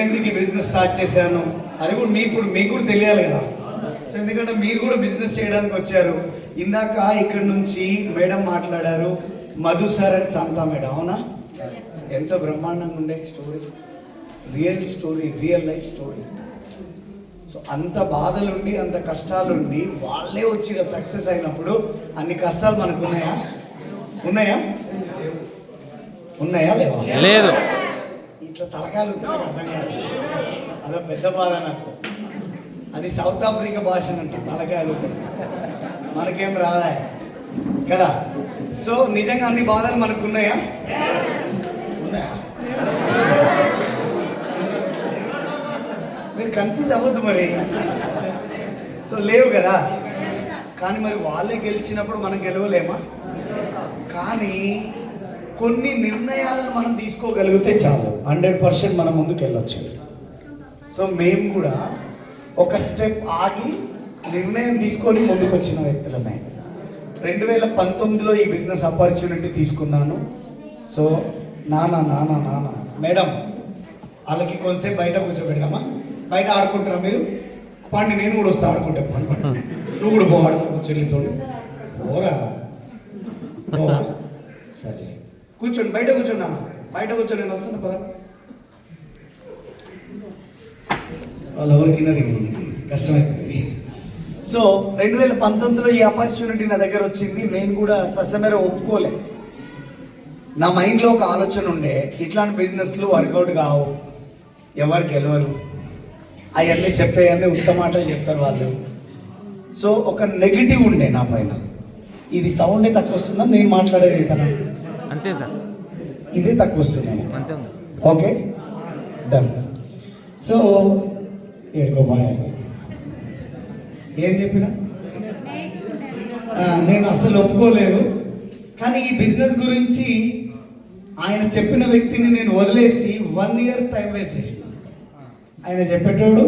ఎందుకు business start చేశాను అది కూడా మీకు కూడా తెలియాలి కదా. సో ఎందుకంటే మీరు కూడా బిజినెస్ చేయడానికి వచ్చారు. ఇందాక ఇక్కడ నుంచి మేడం మాట్లాడారు, Madhu sir and Shanta madam, అవునా? ఎంత బ్రహ్మాండంగా ఉండే story, real life story. So అంత బాధలుండి అంత కష్టాలుండి వాళ్ళే వచ్చి సక్సెస్ అయినప్పుడు అన్ని కష్టాలు మనకు ఉన్నాయా లేవా? లేదు. ఇట్లా తలకాయలు నాకు అర్థం కాదు, అదో పెద్ద బాధ నాకు. అది సౌత్ ఆఫ్రికా భాష అంట, తలకాయలు మనకేం రాదా కదా. సో నిజంగా అన్ని బాధలు మనకు ఉన్నాయా? మీరు కన్ఫ్యూజ్ అవ్వద్దు మరి. సో లేవు కదా. కానీ మరి వాళ్ళే గెలిచినప్పుడు మనం గెలవలేమా? కానీ కొన్ని నిర్ణయాలను మనం తీసుకోగలిగితే చాలు, 100% మనం ముందుకు వెళ్ళొచ్చు. సో మేము కూడా ఒక స్టెప్ ఆగి నిర్ణయం తీసుకొని ముందుకు వచ్చిన వ్యక్తులమే. 2019లో ఈ బిజినెస్ ఆపర్చునిటీ తీసుకున్నాను. సో నాన్న మేడం వాళ్ళకి కొంచెంసేపు బయట కూర్చోబెడదామా? బయట ఆడుకుంటారా మీరు? పండి, నేను కూడా వస్తా ఆడుకుంటా. పండి, నువ్వు కూడా పో ఆడుకో చెల్లితో. పోరా సరే కూర్చోండి, బయట కూర్చోండి నాన్న, బయట కూర్చొని నేను వస్తున్నా పద. వాళ్ళు ఎవరికి కష్టమైపోయింది. సో 2019లో ఈ ఆపర్చునిటీ నా దగ్గర వచ్చింది. నేను కూడా సస్యమేర ఒప్పుకోలే. నా మైండ్లో ఒక ఆలోచన ఉండే, ఇట్లాంటి బిజినెస్లు వర్కౌట్ కావు, ఎవరు గెలవరు, అవన్నీ చెప్పేవన్నీ ఉత్తమ మాటలు చెప్తారు వాళ్ళు. సో ఒక నెగిటివ్ ఉండే నా పైన. ఇది సౌండే తక్కువ వస్తుందా నేను మాట్లాడేది? ఇతను అంతే సార్, ఇదే తక్కువ వస్తుంది. అంతే. Okay done. సో ఏడుకో బాయ్. ఏం చెప్పినా నేను అసలు ఒప్పుకోలేదు. కానీ ఈ బిజినెస్ గురించి ఆయన చెప్పిన వ్యక్తిని నేను వదిలేసి 1 year టైం వేస్ట్ చేసిన. ఆయన చెప్పేటోడు,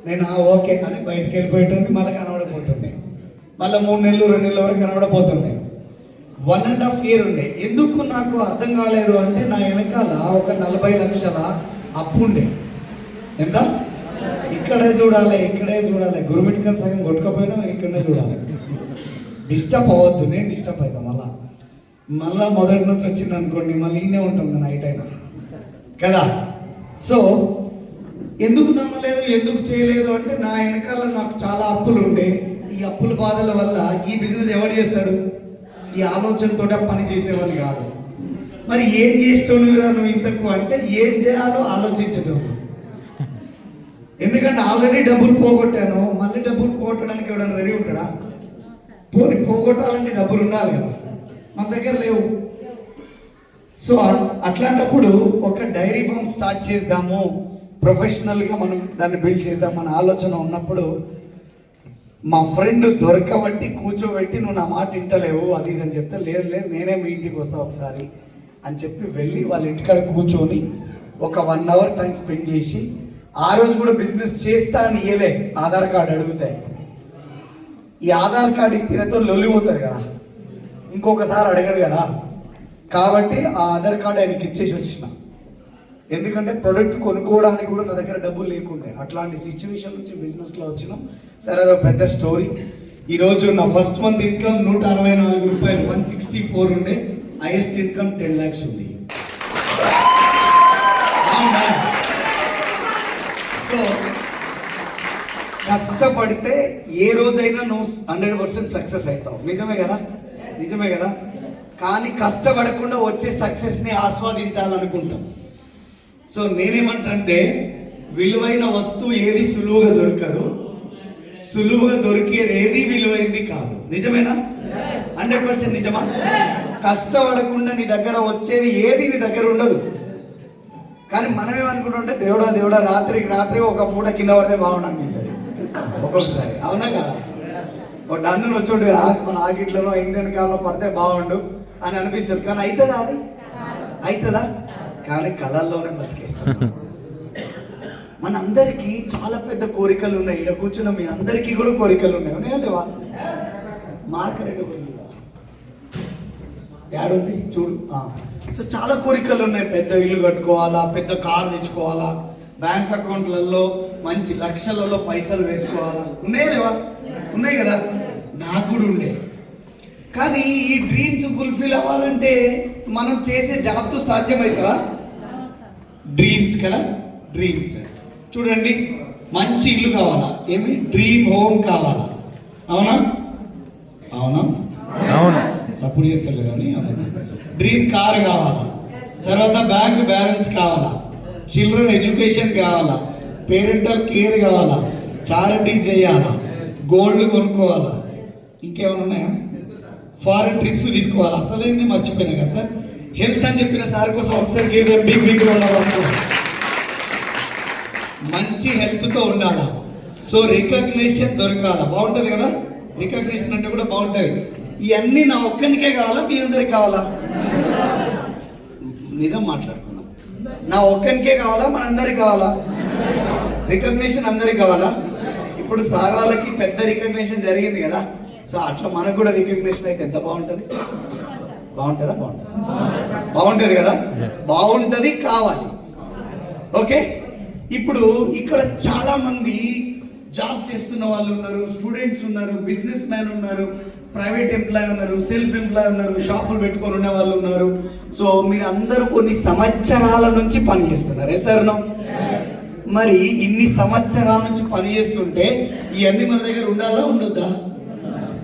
నేను ఓకే అని బయటకు వెళ్ళిపోయేటోడిని, మళ్ళీ కనబడపోతుండే, మళ్ళీ 3 నెలలు 2 నెలల వరకు కనబడపోతుండే. 1.5 year ఉండే. ఎందుకు నాకు అర్థం కాలేదు అంటే, నా వెనకాల ఒక 40 లక్షల అప్పు ఉండే. ఎంత? ఇక్కడే చూడాలి. గురుమిటికల్ సగం కొట్టుకపోయినా ఇక్కడనే చూడాలి. డిస్టర్బ్ అవ్వద్దు, నేను డిస్టర్బ్ అవుతాం. మళ్ళా మొదటి నుంచి వచ్చింది అనుకోండి, మళ్ళీ ఈయనే ఉంటుంది నైట్ అయినా కదా. సో ఎందుకు నమ్మలేదు, ఎందుకు చేయలేదు అంటే, నా వెనకాల నాకు చాలా అప్పులు ఉండే. ఈ అప్పుల బాధల వల్ల ఈ బిజినెస్ ఎవరు చేస్తాడు? ఈ ఆలోచనతో పని చేసేవాళ్ళు కాదు. మరి ఏం చేస్తున్నావురా నువ్వు ఇంతకు అంటే, ఏం చేయాలో ఆలోచించడం. ఎందుకంటే ఆల్రెడీ డబ్బులు పోగొట్టాను, మళ్ళీ డబ్బులు పోగొట్టడానికి ఎవడన్నా రెడీ ఉంటాడా? పోగొట్టాలంటే డబ్బులు ఉండాలి కదా, మన దగ్గర లేవు. సో అట్లాంటప్పుడు ఒక డైరీ ఫామ్ స్టార్ట్ చేద్దాము, ప్రొఫెషనల్గా మనం దాన్ని బిల్డ్ చేద్దామన్న ఆలోచన ఉన్నప్పుడు, మా ఫ్రెండ్ దొరకబట్టి కూర్చోబెట్టి, నువ్వు నా మాట వింటలేవు అది ఇది అని చెప్తే, లేదు నేనే మీ ఇంటికి వస్తా ఒకసారి అని చెప్పి వెళ్ళి వాళ్ళ ఇంటికాడ కూర్చొని ఒక 1 hour టైం స్పెండ్ చేసి, ఆ రోజు కూడా బిజినెస్ చేస్తా అని ఇయ్యలే. ఆధార్ కార్డు అడుగుతాయి. ఈ ఆధార్ కార్డు ఇస్తేనేతో లొల్లిపోతుంది కదా, ఇంకొకసారి అడగడు కదా. కాబట్టి ఆ ఆధార్ కార్డు ఆయనకి ఇచ్చేసి వచ్చిన. ఎందుకంటే ప్రొడక్ట్ కొనుక్కోవడానికి కూడా నా దగ్గర డబ్బులు లేకుండే. అట్లాంటి సిచ్యువేషన్ నుంచి బిజినెస్లో వచ్చినాం. సరే, అదొక పెద్ద స్టోరీ. ఈరోజు నా ఫస్ట్ మంత్ ఇన్కమ్ 164 రూపాయలు, 164 ఉండే. హైయెస్ట్ ఇన్కమ్ 10 lakhs ఉంది. సో కష్టపడితే ఏ రోజైనా నువ్వు 100% సక్సెస్ అవుతావు. నిజమే కదా. కానీ కష్టపడకుండా వచ్చే సక్సెస్ని ఆస్వాదించాలనుకుంటాం. సో నేనేమంటే, విలువైన వస్తువు ఏది సులువుగా దొరకదు, సులువుగా దొరికేది ఏది విలువైంది కాదు. నిజమేనా? 100% నిజమా? కష్టపడకుండా నీ దగ్గర వచ్చేది ఏది నీ దగ్గర ఉండదు. కానీ మనం ఏమనుకుంటుంటే, దేవుడా రాత్రికి రాత్రి ఒక మూట కింద పడితే బాగుండు అనిపిస్తుంది ఒక్కొక్కసారి. అవునా కదా? ఒక డన్ను వచ్చోడు మన ఆకిట్లలో ఇండియన్ కాలంలో పడితే బాగుండు అని అనిపిస్తుంది. కానీ అవుతుందా? కానీ కళల్లోనే బతికేస్తాం. మనందరికీ చాలా పెద్ద కోరికలు ఉన్నాయి. ఇక్కడ కూర్చున్న మీ అందరికీ కూడా కోరికలు ఉన్నాయా లేవా? మార్కెట్ ఏడుంది చూడు. సో చాలా కోరికలు ఉన్నాయి. పెద్ద ఇల్లు కట్టుకోవాలా, పెద్ద కారు తెచ్చుకోవాలా, బ్యాంక్ అకౌంట్లలో మంచి లక్షలలో పైసలు వేసుకోవాలా? ఉన్నాయా లేవా? ఉన్నాయి కదా. నాకు కూడా ఉండే. కానీ ఈ డ్రీమ్స్ ఫుల్ఫిల్ అవ్వాలంటే మనం చేసే జాబ్తో సాధ్యమవుతుందా? డ్రీమ్స్ కదా, డ్రీమ్స్. చూడండి, మంచి ఇల్లు కావాలా? ఏమి? డ్రీమ్ హోమ్ కావాలా? అవునా? అవునా? అవునా? సపోర్ట్ చేస్తారు కానీ డ్రీమ్ కార్ కావాలా? తర్వాత బ్యాంక్ బ్యాలెన్స్ కావాలా? చిల్డ్రన్ ఎడ్యుకేషన్ కావాలా? పేరెంటల్ కేర్ కావాలా? చారిటీస్ చేయాలా? గోల్డ్ కొనుక్కోవాలా? ఇంకేమైనా ఉన్నాయా? ఫారెన్ ట్రిప్స్ తీసుకోవాలి. అసలైంది మర్చిపోయినా కదా సార్. హెల్త్ అని చెప్పిన సార్ కోసం ఒకసారి ఏదో బిగ్ బిగ్ మంచి హెల్త్తో ఉండాలా. సో రికగ్నిషన్ దొరకాలా? బాగుంటుంది కదా. రికగ్నిషన్ అంటే కూడా బాగుంటుంది. ఇవన్నీ నా ఒక్కనికే కావాలా, మీ అందరికి కావాలా? నిజం మాట్లాడుకున్నాం. నా ఒక్కనికే కావాలా, మనందరికి కావాలా? రికగ్నిషన్ అందరికి కావాలా? ఇప్పుడు సార్ వాళ్ళకి పెద్ద రికగ్నిషన్ జరిగింది కదా. సో అట్లా మనకు కూడా రికగ్నిషన్ అయితే ఎంత బాగుంటుంది. బాగుంటుందా? బాగుంటుంది కదా. బాగుంటుంది, కావాలి. ఓకే. ఇప్పుడు ఇక్కడ చాలా మంది జాబ్ చేస్తున్న వాళ్ళు ఉన్నారు, స్టూడెంట్స్ ఉన్నారు, బిజినెస్ మ్యాన్ ఉన్నారు, ప్రైవేట్ ఎంప్లాయ్ ఉన్నారు, సెల్ఫ్ ఎంప్లాయ్ ఉన్నారు, షాపులు పెట్టుకొని ఉన్న వాళ్ళు ఉన్నారు. సో మీరు అందరూ కొన్ని సంవత్సరాల నుంచి పని చేస్తున్నారు. సార్ మరి ఇన్ని సంవత్సరాల నుంచి పని చేస్తుంటే ఇవన్నీ మన దగ్గర ఉండాలా ఉండొద్దా?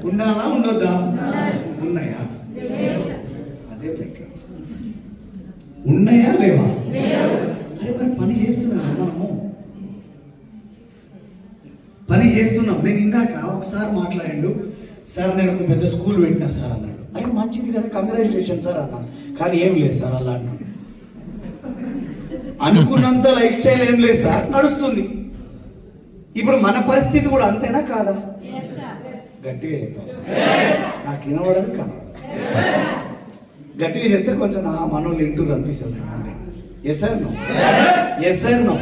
ఉండాలా ఉండొద్దా? ఉన్నాయా? అదే లెక్క. ఉన్నాయా లేవా? అరే మరి పని చేస్తున్నాం, మనము పని చేస్తున్నాం. నేను ఇందాక ఒకసారి మాట్లాడిండు, సార్ నేను ఒక పెద్ద స్కూల్ పెట్టినా సార్ అన్నాడు. అరే మంచిది కదా, కంగ్రాచులేషన్ సార్ అన్నా. కానీ ఏం లేదు సార్ అలా అంటున్నాడు. అనుకున్నంత లైఫ్ స్టైల్ ఏం లేదు సార్, నడుస్తుంది. ఇప్పుడు మన పరిస్థితి కూడా అంతేనా కాదా? గట్టిగా చెప్పాలి. నాకు వినబడదు కాదు. గట్టిగా చెప్తే కొంచెం మనోళ్ళు వింటూరు అనిపిస్తుంది అంతే. Yes sir no? Yes sir no?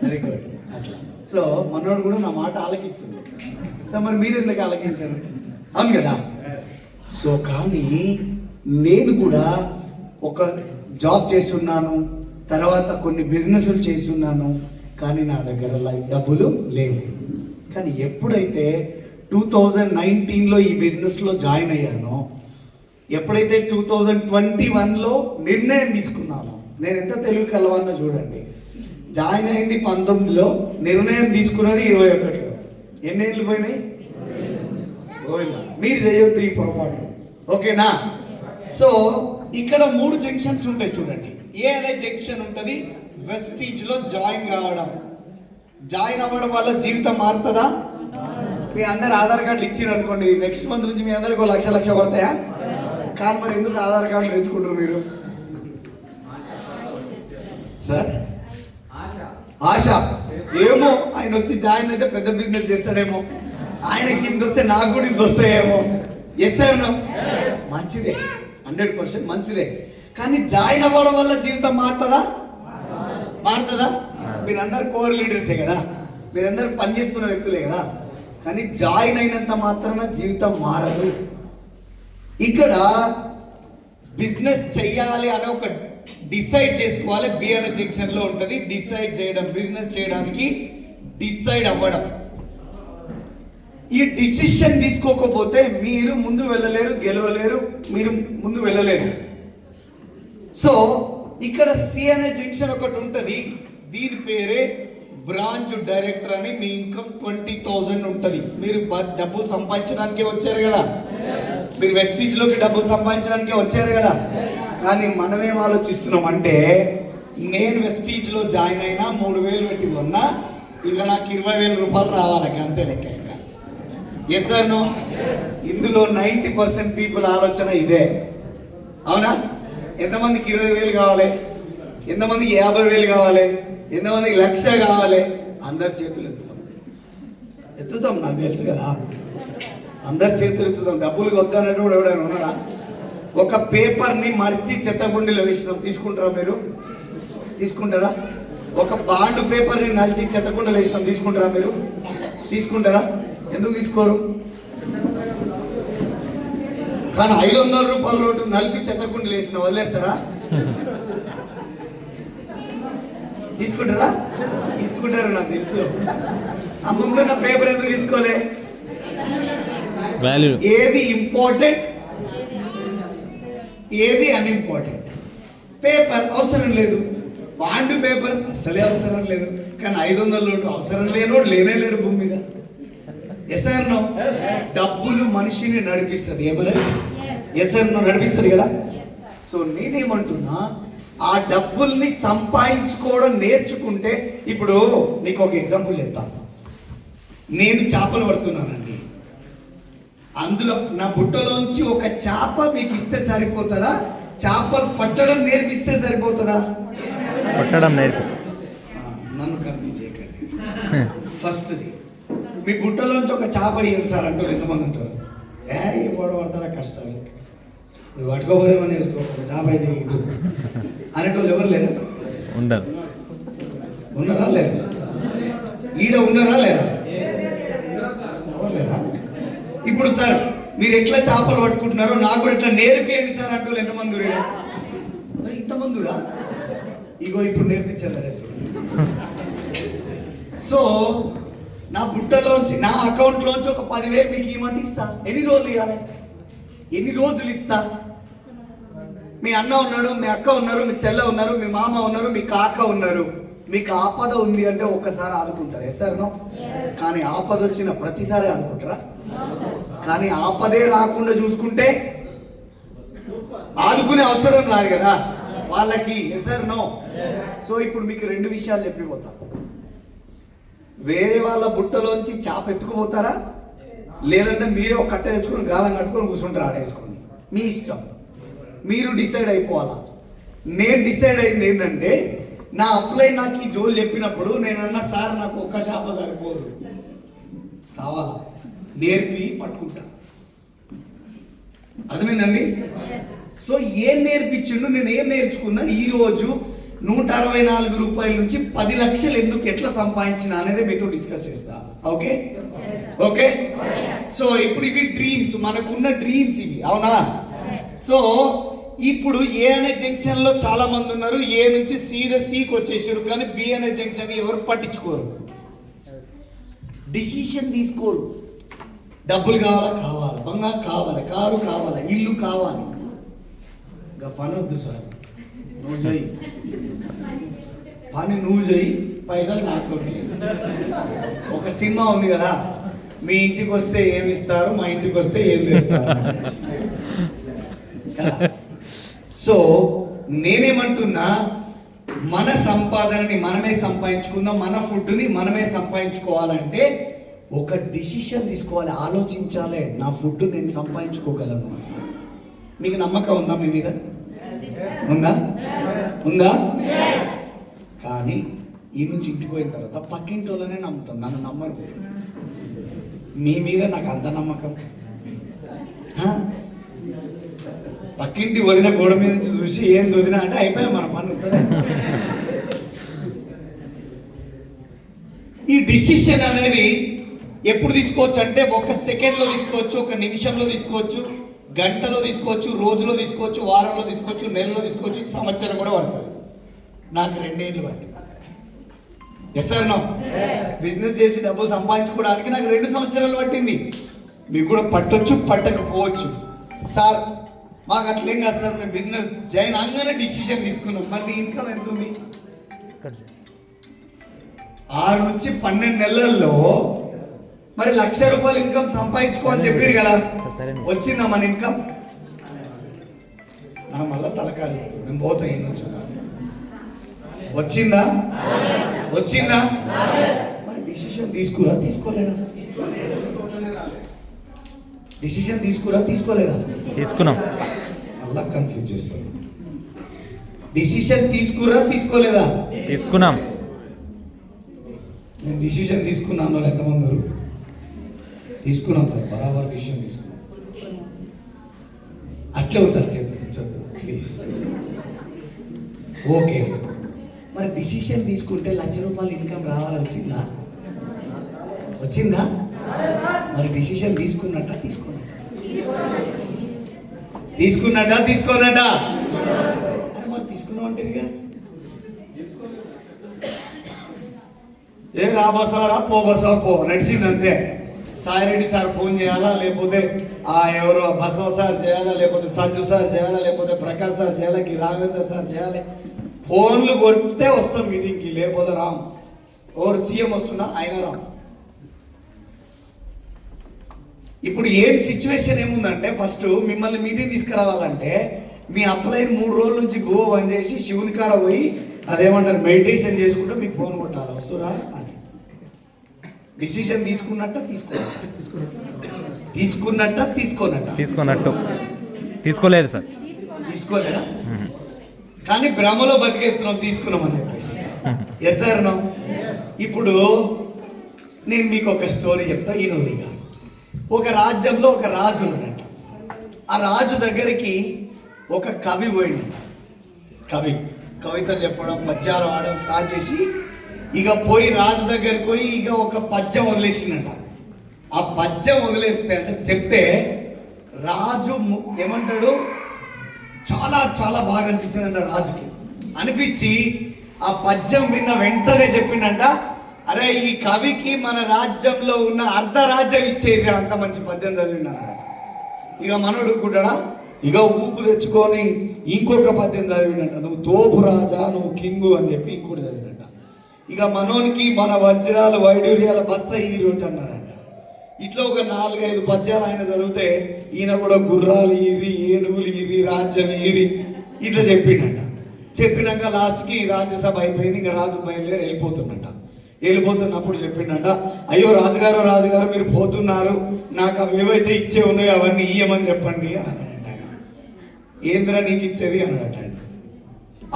Very good. అట్లా. సో మనోడు కూడా నా మాట ఆలకిస్తుంది. సో మరి మీరు ఎందుకు ఆలకించారు? అవును కదా. సో కానీ నేను కూడా ఒక జాబ్ చేస్తున్నాను, తర్వాత కొన్ని బిజినెస్లు చేస్తున్నాను, కానీ నా దగ్గర డబ్బులు లేవు. కానీ ఎప్పుడైతే 2019లో ఈ బిజినెస్లో జాయిన్ అయ్యానో, ఎప్పుడైతే 2021లో నిర్ణయం తీసుకున్నానో, నేను ఎంత తెలివి కలవానో చూడండి. జాయిన్ అయింది 19లో, నిర్ణయం తీసుకున్నది 21లో. ఎన్నేళ్ళు పోయినాయి? మీరు చేయొద్దు ఈ పొరపాటు, ఓకేనా? సో ఇక్కడ 3 జంక్షన్స్ ఉంటాయి చూడండి. ఏ అనే జంక్షన్ ఉంటుంది? వెస్టీజ్లో జాయిన్ కావడం. జాయిన్ అవ్వడం వల్ల జీవితం మారుతుందా? మీ అందరు ఆధార్ కార్డులు ఇచ్చారు అనుకోండి, నెక్స్ట్ మంత్ నుంచి మీ అందరికి 1,00,000 పడతాయా? కానీ మరి ఎందుకు ఆధార్ కార్డులు తెచ్చుకుంటారు మీరు? సార్ ఆశ ఏమో, ఆయన వచ్చి జాయిన్ అయితే పెద్ద బిజినెస్ చేస్తాడేమో, ఆయనకి ఇంత వస్తే నాకు కూడా ఇంత వస్తాయేమో. Yes sir no? మంచిదే, 100% మంచిదే. కానీ జాయిన్ అవ్వడం వల్ల జీవితం మారుతుందా? మారుతుందా? మీరందరు కోర్ లీడర్సే కదా, మీరందరూ పనిచేస్తున్న వ్యక్తులే కదా. కానీ జాయిన్ అయినంత మాత్రాన జీవితం మారదు. ఇక్కడ బిజినెస్ చెయ్యాలి అని ఒక డిసైడ్ చేసుకోవాలి. బి అనే జంక్షన్లో ఉంటుంది డిసైడ్ చేయడం. బిజినెస్ చేయడానికి డిసైడ్ అవ్వడం. ఈ డిసిషన్ తీసుకోకపోతే మీరు ముందు వెళ్ళలేరు, గెలవలేరు, మీరు ముందు వెళ్ళలేరు. సో ఇక్కడ సి అనే జంక్షన్ ఒకటి ఉంటుంది, దీని పేరే బ్రాంచ్ డైరెక్టర్ అని. మీ ఇన్కమ్ 20,000 ఉంటుంది. మీరు డబ్బులు సంపాదించడానికే వచ్చారు కదా, మీరు వెస్టీజ్లోకి డబ్బులు సంపాదించడానికే వచ్చారు కదా. కానీ మనమేం ఆలోచిస్తున్నాం అంటే, నేను వెస్టీజ్లో జాయిన్ అయినా 3,000 పెట్టి కొన్నా, ఇక నాకు 20,000 రూపాయలు రావాలి, అంతే లెక్క. ఇంకా ఎస్ సార్ నో? ఇందులో 90% పీపుల్ ఆలోచన ఇదే. అవునా? ఎంతమందికి 20,000 కావాలి? ఎంతమందికి 50,000 కావాలి? ఎంతమందికి 1,00,000 కావాలి? అందరి చేతులు ఎత్తుతాం, నాకు తెలుసు కదా. అందరి చేతులు ఎత్తుతాం. డబ్బులు వద్దన్నట్టు కూడా ఎవడైనా ఉన్నాడా? ఒక పేపర్ని మడిచి చెత్తకుండీలో వేసినాం, తీసుకుంటారా మీరు? తీసుకుంటారా? ఒక బాండ్ పేపర్ని నలిచి చెత్తకుండీలో వేసినాం, తీసుకుంటారా మీరు? తీసుకుంటారా? ఎందుకు తీసుకోరు? కానీ 500 రూపాయల నోటు నలిపి చెత్తకుండీలో వేసిన వదిలేస్తారా? తీసుకుంటారా? తీసుకుంటారు నాకు తెలుసు. ఆ ముందున్న పేపర్ ఎందుకు తీసుకోలే? వాల్యూ ఏది ఇంపార్టెంట్, ఏది అన్ఇంపార్టెంట్. పేపర్ అవసరం లేదు, బాండ్ పేపర్ అస్సలే అవసరం లేదు. కానీ 500 నోటు అవసరం లేనోడు లేనే లేడు భూమి మీద. Yes or no? డబ్బులు మనిషిని నడిపిస్తుంది. ఏమన్నా ఎస్ ఆర్ నో? నడిపిస్తుంది కదా. సో నేనేమంటున్నా, ఆ డబ్బుల్ని సంపాదించుకోవడం నేర్చుకుంటే, ఇప్పుడు మీకు ఒక ఎగ్జాంపుల్ చెప్తాను. నేను చేపలు పడుతున్నానండి, అందులో నా బుట్టలోంచి ఒక చేప మీకు ఇస్తే సరిపోతుందా? చేపలు పట్టడం నేర్పిస్తే సరిపోతుందా? పట్టడం నేర్పి. నన్ను కన్ఫ్యూజ్ చేయకండి. ఫస్ట్ది, మీ బుట్టలోంచి ఒక చేప ఇవ్వండి సార్ అంటారు. ఎంతమంది ఉంటారు? ఎవడు పడతాడా? కష్టాలు నువ్వు పట్టుకోపోతే మనం వేసుకో, చేప అయితే ఇటు అనేటోళ్ళు ఎవరు లేరా? ఉండరు. ఉన్నారా లేరా? ఈడ ఉన్నారా లేరా? ఎవరు లేరా? ఇప్పుడు సార్ మీరు ఎట్లా చేపలు పట్టుకుంటున్నారో నాకు కూడా ఎట్లా నేర్పియండి సార్ అంటూ ఎంతమంది? మరి ఇంతమందిరా? ఇగో ఇప్పుడు నేర్పించారు. సో నా బుట్టలోంచి, నా అకౌంట్లోంచి ఒక 10,000 మీకు ఇవ్వమంటే ఇస్తా. ఎన్ని రోజులు ఇవ్వాలి? ఎన్ని రోజులు ఇస్తా? మీ అన్న ఉన్నాడు, మీ అక్క ఉన్నారు, మీ చెల్లె ఉన్నారు, మీ మామ ఉన్నారు, మీ కాక ఉన్నారు. మీకు ఆపద ఉంది అంటే ఒక్కసారి ఆదుకుంటారు. Yes sir no? కానీ ఆపద వచ్చిన ప్రతిసారి ఆదుకుంటారా? కానీ ఆపదే రాకుండా చూసుకుంటే ఆదుకునే అవసరం రాదు కదా వాళ్ళకి. Yes sir no? సో ఇప్పుడు మీకు 2 విషయాలు చెప్పిపోతా. వేరే వాళ్ళ బుట్టలోంచి చేప ఎత్తుకుపోతారా, లేదంటే మీరే ఒక కట్టె తెచ్చుకొని గాలం కట్టుకొని కూర్చుంటారు ఆడేసుకొని. మీ ఇష్టం, మీరు డిసైడ్ అయిపోవాలా. నేను డిసైడ్ అయింది ఏంటంటే, నా అప్లై నాకు ఈ జోలు చెప్పినప్పుడు నేను అన్నా, సార్ నాకు ఒక్క చేప సరిపోదు, కావాలా నేర్పి పట్టుకుంటా. అర్థమైందండి? సో ఏం నేర్పించిండు, నేను ఏం నేర్చుకున్నా, ఈరోజు 164 రూపాయల నుంచి 10 లక్షలు ఎందుకు ఎట్లా సంపాదించిన అనేది మీతో డిస్కస్ చేస్తా. Okay okay. సో ఇప్పుడు ఇవి డ్రీమ్స్, మనకున్న డ్రీమ్స్ ఇవి, అవునా? సో ఇప్పుడు ఏ అనే జంక్షన్ లో చాలా మంది ఉన్నారు, ఏ నుంచి సీదా సీకి వచ్చేసారు, కానీ బి అనే జంక్షన్ ఎవరు పట్టించుకోరు, డిసిషన్ తీసుకోరు. డబ్బులు కావాలా? కావాలి. బంగారు కావాలి, కారు కావాలి, ఇల్లు కావాలి. ఇంకా పని వద్దు సార్, నువ్వు చేయి పని, నువ్వు చేయి, పైసలు నాకు. ఒక సినిమా ఉంది కదా, మీ ఇంటికి వస్తే ఏమి ఇస్తారు, మా ఇంటికి వస్తే ఏం తెస్తారు. సో నేనేమంటున్నా, మన సంపాదనని మనమే సంపాదించుకుందాం, మన ఫుడ్ని మనమే సంపాదించుకోవాలంటే ఒక డిసిషన్ తీసుకోవాలి, ఆలోచించాలి. నా ఫుడ్ నేను సంపాదించుకోగలను. మీకు నమ్మకం ఉందా మీ మీద? ఉందా? ఉందా? కానీ ఈ నుంచి ఇంటికి పోయిన తర్వాత పక్కింటి వాళ్ళనే నమ్ముతాను, నన్ను నమ్మరు. మీ మీద నాకు అంత నమ్మకం. పక్కింటి వదిన గోడ మీద నుంచి చూసి ఏం వదిన అంటే అయిపోయా మన పని ఉంటుంది. ఈ డిసిషన్ అనేది ఎప్పుడు తీసుకోవచ్చు అంటే, ఒక సెకండ్లో తీసుకోవచ్చు, ఒక నిమిషంలో తీసుకోవచ్చు, గంటలో తీసుకోవచ్చు, రోజులో తీసుకోవచ్చు, వారంలో తీసుకోవచ్చు, నెలలో తీసుకోవచ్చు, సంవత్సరం కూడా పడుతుంది. నాకు 2 ఏళ్ళు పట్టింది. Yes sir no? బిజినెస్ చేసి డబ్బులు సంపాదించుకోవడానికి నాకు 2 సంవత్సరాలు పట్టింది. మీకు కూడా పట్టొచ్చు, పట్టకపోవచ్చు. సార్ మాకు అట్లేం కాదు సార్, మేము బిజినెస్ జాయిన్ అవ్వగానే డిసిషన్ తీసుకున్నాం. మరి ఇన్కమ్ ఎంత ఉంది? 6 నుంచి 12 నెలల్లో మరి 1,00,000 రూపాయలు ఇన్కమ్ సంపాదించుకోవాలని చెప్పారు కదా, వచ్చిందా మన ఇన్కమ్? నా మళ్ళా తలకాలి, నేను పోతా ఏం వచ్చిందా? వచ్చిందా? మరి డిసిషన్ తీసుకురా, తీసుకోలేదా? డిసిషన్ తీసుకురా, తీసుకోలేదా? తీసుకున్నాం. మళ్ళా కన్ఫ్యూజ్ చేస్తాను. డిసిషన్ తీసుకురా, తీసుకోలేదా? తీసుకున్నాం. నేను డిసిషన్ తీసుకున్నాను. ఎంతమంది తీసుకున్నాం సార్? బరాబర్ డిసిషన్ తీసుకున్నాం. అట్లే ఉంచాలి, చేతులు ప్లీజ్. ఓకే, మరి డిసిషన్ తీసుకుంటే 1,00,000 రూపాయలు ఇన్కమ్ రావాలి, వచ్చిందా? వచ్చిందా? మరి డిసిషన్ తీసుకున్నట్ట, తీసుకున్నట్ట, తీసుకోనట్ట? మరి తీసుకున్నామంటారుగా. ఏ రా బసారా పో బసా పో నడిచింది అంతే. సాయిరెడ్డి సార్ ఫోన్ చేయాలా, లేకపోతే ఎవరో బసవ సార్ చేయాలా, లేకపోతే సంజు సార్ చేయాలా, లేకపోతే ప్రకాష్ సార్ చేయాలా, రాఘవేంద్ర సార్ చేయాలి. ఫోన్లు కొడితే వస్తాం మీటింగ్కి, లేకపోతే రామ్. ఓరు సీఎం వస్తున్నా ఆయన రామ్. ఇప్పుడు ఏం సిచ్యువేషన్ ఏముందంటే, ఫస్ట్ మిమ్మల్ని మీటింగ్ తీసుకురావాలంటే మీ అప్లైన్ 3 రోజుల నుంచి గోవా బంద్ చేసి శివుని కాడ పోయి అదేమంటారు మెడిటేషన్ చేసుకుంటే మీకు ఫోన్ కొట్టాలి వస్తురా అని. డిసిషన్ తీసుకున్నట్ట తీసుకున్నట్టు తీసుకోలేదు సార్. తీసుకోలేదా? కానీ భ్రమలో బతికేస్తున్నాం తీసుకున్నామని చెప్పేసి. Yes sir no. ఇప్పుడు నేను మీకు ఒక స్టోరీ చెప్తా ఈనూరిగా. ఒక రాజ్యంలో ఒక రాజు ఉన్నాడంట. ఆ రాజు దగ్గరికి ఒక కవి పోయింది. కవితలు చెప్పడం, పద్యాలు ఆడడం స్టార్ట్ చేసి ఇక పోయి రాజు దగ్గరికి పోయి ఇక ఒక పద్యం వదిలేసిండట. ఆ పద్యం వదిలేస్తే అంటే చెప్తే రాజు ఏమంటాడు, చాలా చాలా బాగా అనిపించిందంట రాజుకి. అనిపించి ఆ పద్యం విన్న వెంటనే చెప్పిండంట, అరే ఈ కవికి మన రాజ్యంలో ఉన్న అర్ధరాజ్యం ఇచ్చేది, అంత మంచి పద్యం చదివినాడు. ఇక మనోడు కూడా ఇక ఊపు తెచ్చుకొని ఇంకొక పద్యం చదివినట్ట, నువ్వు తోపు రాజా, నువ్వు కింగు అని చెప్పి ఇంకోటి చదివినట్ట. ఇక మనోనికి మన వజ్రాలు వైడూర్యాల బస్తా ఈరోజు అన్నాడంట. ఇట్లా ఒక 4-5 పద్యాలు ఆయన చదివితే ఈయన కూడా గుర్రాలు ఈరి, ఏనుగులు ఈరి, రాజ్యం ఈరి ఇట్లా చెప్పిండట. చెప్పినాక లాస్ట్కి రాజ్యసభ అయిపోయింది. ఇంకా రాజు బయలుదేరి వెళ్ళిపోతున్నప్పుడు చెప్పిండట, అయ్యో రాజుగారు మీరు పోతున్నారు, నాకు అవి ఏవైతే ఇచ్చే ఉన్నాయో అవన్నీ ఇయ్యమని చెప్పండి అని అన్నాడట. ఏంద్రా నీకు ఇచ్చేది అన్నాడట.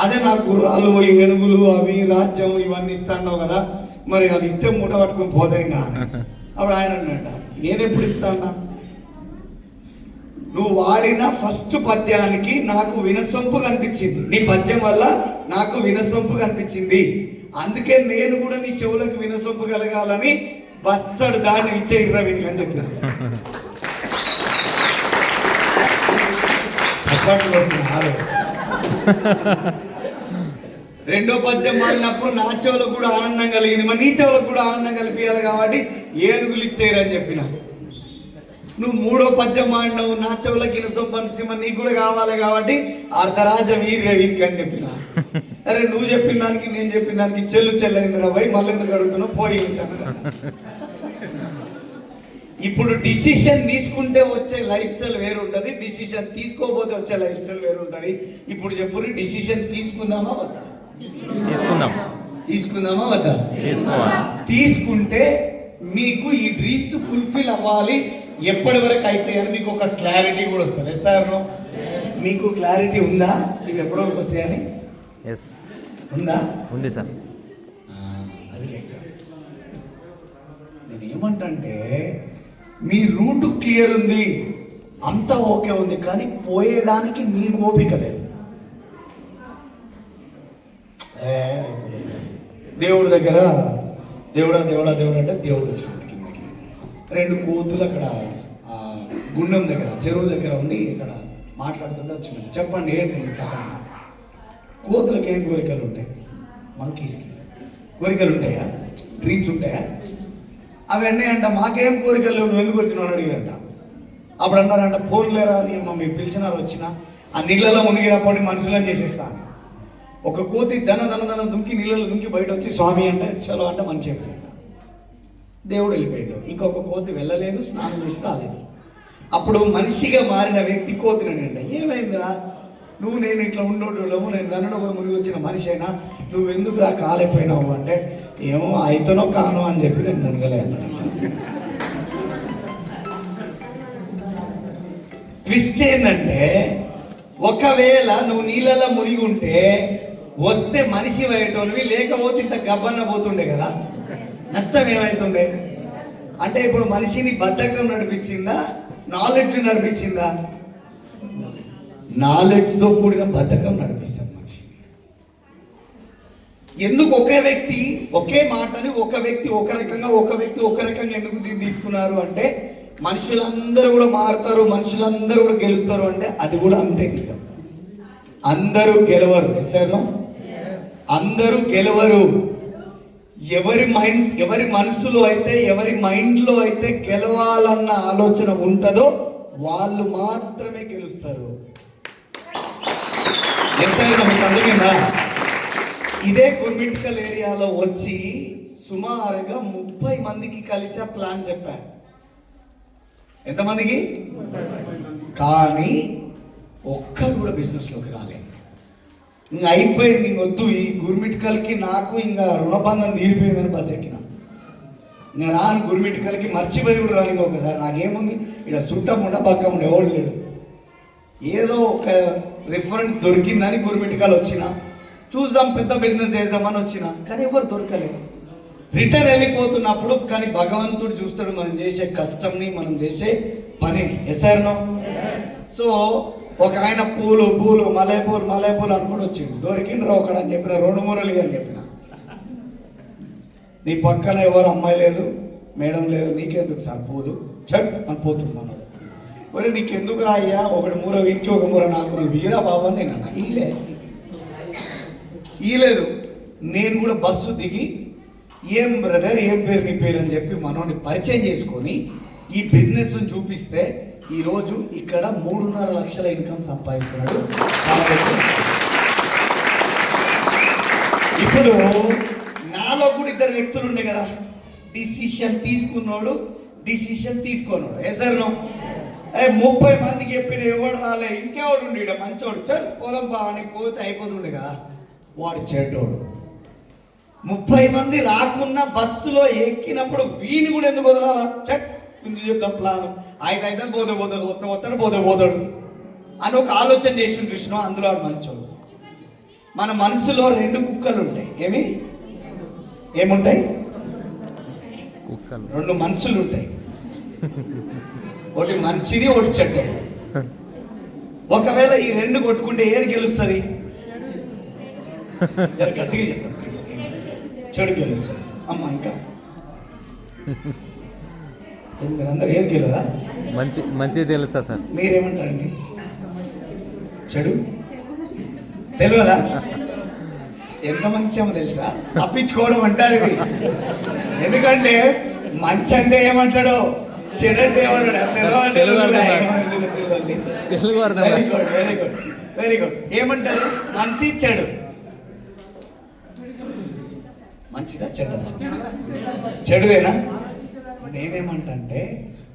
అదే నాకు గుర్రాలు, ఏనుగులు, అవి రాజ్యం ఇవన్నీ ఇస్తాన్నావు కదా, మరి అవి ఇస్తే మూట పట్టుకొని పోతాయిగా. అప్పుడు ఆయన అన్నట, నేనెప్పుడు ఇస్తానా, నువ్వు వాడిన ఫస్ట్ పద్యానికి నాకు వినసొంపు కనిపించింది, నీ పద్యం వల్ల నాకు వినసొంపు కనిపించింది, అందుకే నేను కూడా నీ చెవులకు వినసొంపు కలగాలని బస్తాడు దాన్ని ఇచ్చేయిర్రా వీనికి అని చెప్పిన. రెండో పద్యం పాడినప్పుడు నా చెవులకు కూడా ఆనందం కలిగింది, మరి నీ చెవులకు కూడా ఆనందం కలిపియాలి కాబట్టి ఏనుగులు ఇచ్చేయరని చెప్పిన. నువ్వు మూడో పద్యం పాడినావు, నా చెవులకి ఇనసొంపు అనిపించి మరి నీకు కూడా కావాలి కాబట్టి అర్ధరాజ్యం ఈరే వీనికి అని చెప్పిన. అరే నువ్వు చెప్పిన దానికి నేను చెప్పిన దానికి చెల్లైందిరా పోయి మళ్ళీ ఎందుకు అడుగుతున్నావు పోయి ఉంచాను. ఇప్పుడు డిసిషన్ తీసుకుంటే వచ్చే లైఫ్ స్టైల్ వేరు ఉంటుంది, డిసిషన్ తీసుకోకపోతే వచ్చే లైఫ్ స్టైల్ వేరు ఉంటుంది. ఇప్పుడు చెప్పు, డిసిషన్ తీసుకుందామా వద్దా? తీసుకుందామా వద్దా? తీసుకుంటే మీకు ఈ డ్రీమ్స్ ఫుల్ఫిల్ అవ్వాలి, ఎప్పటి వరకు అయితే అని మీకు ఒక క్లారిటీ కూడా వస్తుంది. సార్ మీకు క్లారిటీ ఉందా ఇవి ఎప్పటి వరకు వస్తాయని? ఉందా? ఉంది సార్. అది లెక్క. నేను ఏమంటే మీ రూట్ క్లియర్ ఉంది, అంతా ఓకే ఉంది, కానీ పోయేదానికి మీకు ఓపిక లేదు. దేవుడి దగ్గర దేవుడా అంటే దేవుడు వచ్చినాడు కిందకి. 2 కోతులు అక్కడ గుండం దగ్గర చెరువు దగ్గర ఉండి ఇక్కడ మాట్లాడుతుంటే వచ్చినాడు. చెప్పండి ఏంటి కథ? కోతులకు ఏం కోరికలు ఉంటాయి? మంకీస్కి కోరికలు ఉంటాయా? డ్రీమ్స్ ఉంటాయా? అవన్నీ అంట మాకేం కోరికలు నువ్వు ఎందుకు వచ్చినావు అని అడిగారంట. అప్పుడు అన్నారంట, ఫోన్ లేరా అని మీరు పిలిచినారు, వచ్చిన ఆ నీళ్ళలో మునిగినప్పటి మనుషులని చేసేస్తాను. ఒక కోతి దన దుంకి నీళ్ళలో దుంకి బయట వచ్చి స్వామి అంటే చలో అంటే మంచి చెప్పాడు. దేవుడు వెళ్ళిపోయాడు. ఇంకొక కోతి వెళ్ళలేదు, స్నానం చేసి రాలేదు. అప్పుడు మనిషిగా మారిన వ్యక్తి కోతిని అంట, ఏమైందిరా నువ్వు నేను ఇట్లా ఉండేటోళ్ళము, నేను దన్నలో పోయి మునిగి వచ్చిన మనిషి అయినా నువ్వు ఎందుకు రా కాలేకపోయినావు అంటే, ఏమో అయితేనో కాను అని చెప్పి నేను మునగలే అన్నాడు. ట్విస్ట్ ఏంటంటే, ఒకవేళ నువ్వు నీళ్ళలో మునిగి ఉంటే వస్తే మనిషి అయ్యేటోనివి, లేకపోతే ఇంత గబ్బన్న పోతుండే కదా, నష్టం ఏమవుతుండే అంటే ఇప్పుడు మనిషిని బద్ధకం నడిపించిందా, నాలెడ్జ్ నడిపించిందా? నాలెడ్జ్తో కూడిన బద్ధకం నడిపిస్తుంది మనిషి. ఎందుకు ఒకే వ్యక్తి ఒకే మాటని ఒక వ్యక్తి ఒక రకంగా ఎందుకు తీసుకున్నారు అంటే, మనుషులందరూ కూడా మారుతారు, మనుషులందరూ కూడా గెలుస్తారు అంటే అది కూడా అంతే నిజం. అందరూ గెలవరు. ఎస్ఆర్ అందరూ గెలవరు. ఎవరి మనసులో అయితే, ఎవరి మైండ్లో అయితే గెలవాలన్న ఆలోచన ఉంటుందో వాళ్ళు మాత్రమే గెలుస్తారు. ఎస్ఆర్ మీకు అందుకేనా ఇదే గుర్మిట్కల్ ఏరియాలో వచ్చి సుమారుగా 30 మందికి కలిసి ప్లాన్ చెప్పారు. ఎంతమందికి? కానీ ఒక్కడు కూడా బిజినెస్లోకి రాలేదు. ఇంకా అయిపోయింది, ఇంకొద్దు ఈ గుర్మిట్కల్కి నాకు ఇంకా రుణబంధం తీరిపోయిందని బస్ ఎక్కిన. ఇంకా రాను గుర్మిట్కల్కి, మర్చిపోయి కూడా రాను ఇంకొకసారి. నాకేముంది ఇక్కడ సుట్టముండ బక్కముండ ఎవడు లేడు. ఏదో ఒక రిఫరెన్స్ దొరికిందని గుర్మిట్కల్ వచ్చిన, చూద్దాం పెద్ద బిజినెస్ చేద్దామని వచ్చిన, కానీ ఎవరు దొరకలేదు. రిటర్న్ వెళ్ళిపోతున్నప్పుడు కానీ భగవంతుడు చూస్తాడు మనం చేసే కష్టంని, మనం చేసే పనిని. ఎస్ఆర్నో? సో ఒక ఆయన పూలు పూలు మలై పూలు అనుకుని వచ్చిండు. దొరికిండ్రా ఒకడు అని చెప్పిన, 2 మూరలు అని చెప్పిన. నీ పక్కన ఎవరు అమ్మాయి లేదు, మేడం లేదు, నీకెందుకు సార్ పూలు చెట్ అని పోతున్నాను. ఒరే నీకెందుకు రా అయ్యా, ఒకటి మూర వీరికి ఒక మూర నాకు, నువ్వు వీరా బాబు అని నేను అన్నా. ఈలేదు. నేను కూడా బస్సు దిగి ఏం బ్రదర్ ఏం పేరు నీ పేరు అని చెప్పి మనోని పరిచయం చేసుకొని ఈ బిజినెస్ చూపిస్తే ఈరోజు ఇక్కడ 3.5 లక్షల ఇన్కమ్ సంపాదిస్తున్నాడు. ఇప్పుడు నాలో కూడా 2 వ్యక్తులు ఉండే కదా, డిసిషన్ తీసుకున్నాడు, డిసిషన్ తీసుకోనాడు. ఎసర్నో 30 మందికి చెప్పిన ఎవడు రాలే, ఇంకెవడు ఉండి ఇక్కడ మంచోడు చల్ పోదాం బా అని పోతే అయిపోతుండే కదా, వాడు చెడ్డోడు. 30 మంది రాకున్నా బస్సులో ఎక్కినప్పుడు వీని కూడా ఎందుకు వదలాలా, చట్ కొంచెం చెప్తాం ప్లాన్ అయితే పోతాడు పోతాడు అని ఒక ఆలోచన చేసి చూసినా. అందులో మంచోడు. మన మనసులో 2 కుక్కలు ఉంటాయి. ఏముంటాయి? 2 మనుషులు ఉంటాయి. ఒకటి మంచిది, ఒకటి చెడ్డది. ఒకవేళ ఈ 2 కొట్టుకుంటే ఏది గెలుస్తుంది? గట్టిగా చెప్పండి. చెడు గెలుస్తుంది. అమ్మ ఇంకా మీరందరూ ఏది గెలదా? మంచిది తెలుసా సార్? మీరేమంటారండి? చెడు తెలియదా? ఎంత మంచి ఏమో తెలుసా? తప్పించుకోవడం అంటారు ఇది. ఎందుకంటే మంచి అంటే ఏమంటాడో, చెడు అంటే ఏమంటాడు వెరీ గుడ్. ఏమంటారు? మంచి చెడు. మంచిదా చెడ్డదా? చెడుదేనా? నేనేమంటే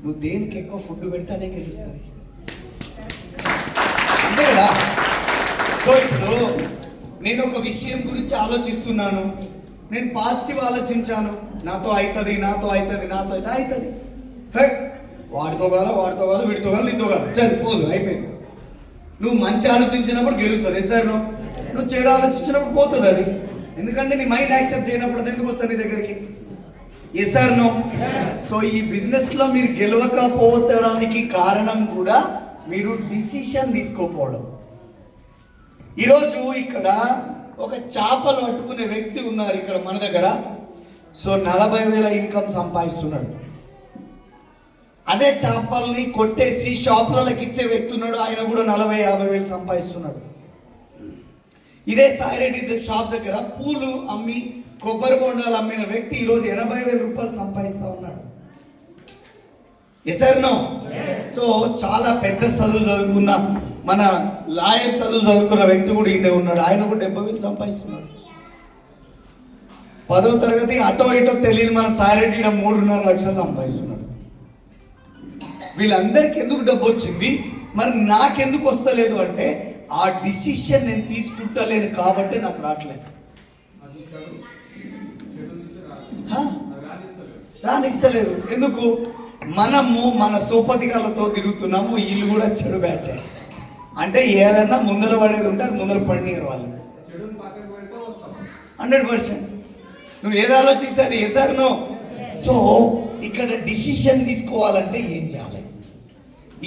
నువ్వు దేనికి ఎక్కువ ఫుడ్ పెడితే అదే గెలుస్తుంది. అంతే కదా? సో ఇప్పుడు నేను ఒక విషయం గురించి ఆలోచిస్తున్నాను, నేను పాజిటివ్ ఆలోచించాను, నాతో అవుతుంది వాడితో కాదు వీడితో కాదు నీతో కాదు చనిపోదు, అయిపోయింది. నువ్వు మంచి ఆలోచించినప్పుడు గెలుస్తుంది. సార్ నువ్వు చెడు ఆలోచించినప్పుడు పోతుంది అది. ఎందుకంటే నీ మైండ్ యాక్సెప్ట్ చేయనప్పుడు అది ఎందుకు వస్తుంది నీ దగ్గరికి? Yes or no? సో ఈ బిజినెస్లో మీరు గెలవకపోవడానికి కారణం కూడా మీరు డిసిషన్ తీసుకోకపోవడం. ఈరోజు ఇక్కడ ఒక చేపలు పట్టుకునే వ్యక్తి ఉన్నారు ఇక్కడ మన దగ్గర. సో 40,000 ఇన్కమ్ సంపాదిస్తున్నాడు. అదే చేపల్ని కొట్టేసి షాపులకి ఇచ్చే వ్యక్తి ఉన్నాడు, ఆయన కూడా 40,000-50,000 సంపాదిస్తున్నాడు. ఇదే సాయిరెడ్డి షాప్ దగ్గర పూలు అమ్మి కొబ్బరి బొండాలు అమ్మిన వ్యక్తి ఈరోజు 80,000 రూపాయలు సంపాదిస్తా ఉన్నాడు. Yes or no? సో చాలా పెద్ద చదువులు చదువుకున్న, మన లాయర్ చదువులు చదువుకున్న వ్యక్తి కూడా ఈయన ఉన్నాడు, ఆయన కూడా 70,000 సంపాదిస్తున్నాడు. 10వ తరగతి అటో ఇటో తెలియని మన సాయిరెడ్డి 3.5 లక్షలు సంపాదిస్తున్నాడు. వీళ్ళందరికీ ఎందుకు డబ్బు వచ్చింది, మరి నాకెందుకు వస్తలేదు అంటే ఆ డిసిషన్ నేను తీసుకుంటలేను కాబట్టి నాకు రావట్లేదు. రానిస్తలేదు. ఎందుకు? మనము మన సోపతిగాలతో తిరుగుతున్నాము, వీళ్ళు కూడా చెడు బ్యాచ్. అంటే ఏదన్నా ముందర పడేది ఉంటే అది ముందర పడినారు వాళ్ళు 100%. నువ్వు ఏది ఆలోచిస్తే అది ఎసార్ నో. సో ఇక్కడ డిసిషన్ తీసుకోవాలంటే ఏం చేయాలి?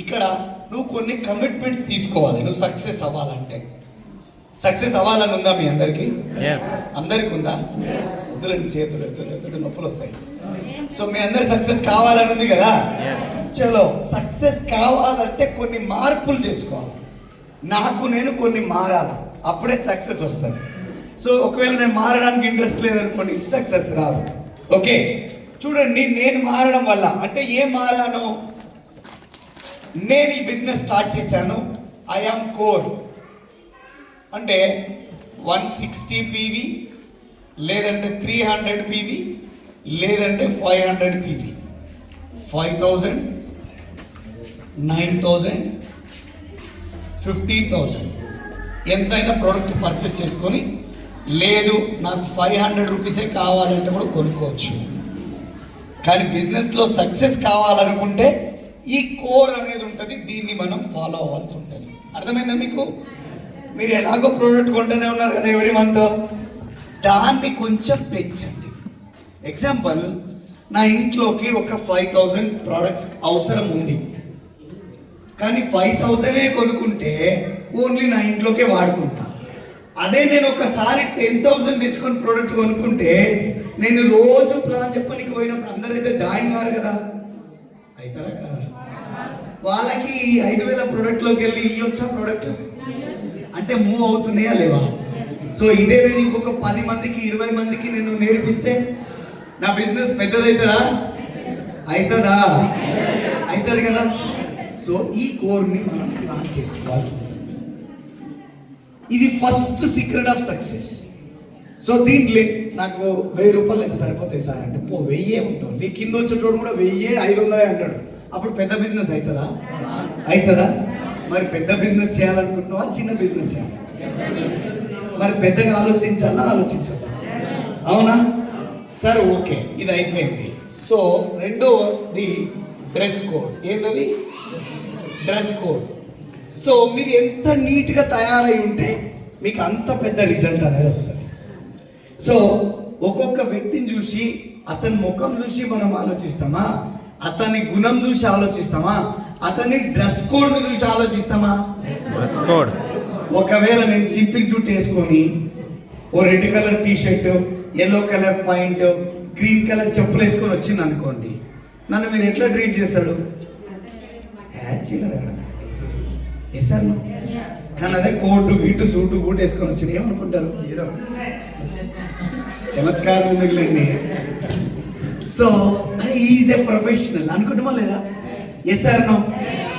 ఇక్కడ నువ్వు కొన్ని కమిట్మెంట్స్ తీసుకోవాలి. నువ్వు సక్సెస్ అవ్వాలంటే. సక్సెస్ అవ్వాలని ఉందా మీ అందరికీ? అందరికి ఉందా? వద్దులండి, చేతులు నొప్పులు వస్తాయి. సో మీ అందరి సక్సెస్ కావాలని ఉంది కదా? చలో సక్సెస్ కావాలంటే కొన్ని మార్పులు చేసుకోవాలి. నాకు నేను కొన్ని మారాల, అప్పుడే సక్సెస్ వస్తుంది. సో ఒకవేళ నేను మారడానికి ఇంట్రెస్ట్ లేదనుకోండి, సక్సెస్ రాదు. ఓకే, చూడండి, నేను మారడం వల్ల అంటే ఏం మారాను, నేను ఈ బిజినెస్ స్టార్ట్ చేశాను. ఐ ఆమ్ కోర్ అంటే 160 PV, లేదంటే 300 PV, లేదంటే 500 PV, 5,000, 9,000, 15,000 ఎంతైనా ప్రోడక్ట్ పర్చేస్ చేసుకొని, లేదు నాకు 500 రూపీసే కావాలంటే కూడా కొనుక్కోవచ్చు. కానీ బిజినెస్లో సక్సెస్ కావాలనుకుంటే ఈ కోర్ అనేది ఉంటుంది, దీన్ని మనం ఫాలో అవ్వాల్సి ఉంటుంది. అర్థమైందా మీకు? మీరు ఎలాగో ప్రోడక్ట్ కొంటూనే ఉన్నారు కదా ఎవరి మంత్, దాన్ని కొంచెం పెంచండి. ఎగ్జాంపుల్, నా ఇంట్లోకి ఒక 5,000 ప్రోడక్ట్స్ అవసరం ఉంది, కానీ 5,000 కొనుక్కుంటే ఓన్లీ నా ఇంట్లోకే వాడుకుంటా. అదే నేను ఒకసారి 10,000 తెచ్చుకొని ప్రోడక్ట్ కొనుక్కుంటే, నేను రోజు ప్లాన్ చెప్పడానికి పోయినప్పుడు అందరైతే జాయిన్ కారు కదా, అవుతారా కారా? వాళ్ళకి 5,000 ప్రోడక్ట్లోకి వెళ్ళి ఇవ్వచ్చా ప్రోడక్ట్ అంటే మూవ్ అవుతున్నాయా లేవా? సో ఇదే నేను ఇంకొక 10 మందికి 20 మందికి నేను నేర్పిస్తే నా బిజినెస్ పెద్దదవుతుందా? అవుతుందా? అవుతుంది కదా. సో ఈ కోర్ని మనం ప్లాన్ చేసుకోవాల్సి ఉంటుంది. ఇది first secret of success. So దీంట్లో నాకు 1000 రూపాయలు అయితే సరిపోతాయి సార్ అంటే, 1000 ఉంటుంది. నీ కింద వచ్చేటోడు కూడా 1000, 500 అంటాడు. అప్పుడు పెద్ద బిజినెస్ అవుతుందా? అవుతుందా? మరి పెద్ద బిజినెస్ చేయాలనుకుంటున్నావా, చిన్న బిజినెస్ చేయాలి? మరి పెద్దగా ఆలోచించాలా, ఆలోచించాలా? అవునా? సరే, ఓకే, ఇది అయిపోయింది. సో రెండోది డ్రెస్ కోడ్. ఏంటది? Dress code. సో మీరు ఎంత నీట్గా తయారై ఉంటే మీకు అంత పెద్ద రిజల్ట్ అనేది వస్తుంది. సో ఒక్కొక్క వ్యక్తిని చూసి, అతని ముఖం చూసి మనం ఆలోచిస్తామా, అతని గుణం చూసి ఆలోచిస్తామా, అతని డ్రెస్ కోడ్ను చూసి ఆలోచిస్తామా? Dress code. ఒకవేళ నేను సింపుల్ జుట్టు వేసుకొని ఓ red colour T shirt, yellow colour pant, green colour చెప్పులు వేసుకొని వచ్చింది అనుకోండి, నన్ను మీరు ఎట్లా ట్రీట్ చేస్తాడు? వేసాను. కానీ అదే కోటు గిట్టు సూటు బూట్ వేసుకొని వచ్చింది ఏమనుకుంటారు? ఏదో చమత్కారం ఎందుకులేండి. సో ఈజ్ ఏ ప్రొఫెషనల్ అనుకుంటామా లేదా? ఎస్ ఆర్ నో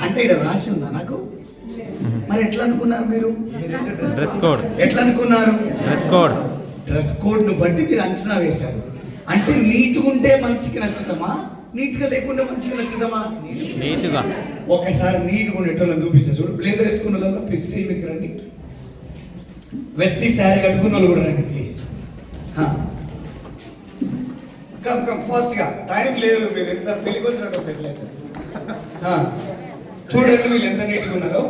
అంటే ఇక్కడ రాసి ఉందా నాకు? మరి ఎట్లా అనుకున్నారు మీరు? Dress code. ఎట్లా అనుకున్నారు? Dress code. డ్రెస్ కోడ్ను బట్టి మీరు అంచనా వేశారు. అంటే నీట్గా ఉంటే మనిషికి నచ్చుతామా, నీట్గా లేకుండా మనిషికి నచ్చుతామా? నీట్గా. ఒకసారి నీట్గా ఉండేటోళ్ళని చూపిస్తే చూడు. బ్లేజర్ వేసుకున్న వాళ్ళంతా ప్లీజ్ స్టేజ్ మీదకి రండి. వెస్టీ శారీ కట్టుకున్న వాళ్ళు కూడా రండి ప్లీజ్. కమ్ ఫాస్ట్గా, టైం లేదు. మీరు ఎంత పెళ్ళికి వచ్చినట్టు సెటిల్ అవుతారు. చూడండి వీళ్ళు ఎంత నీట్గా ఉన్నారో.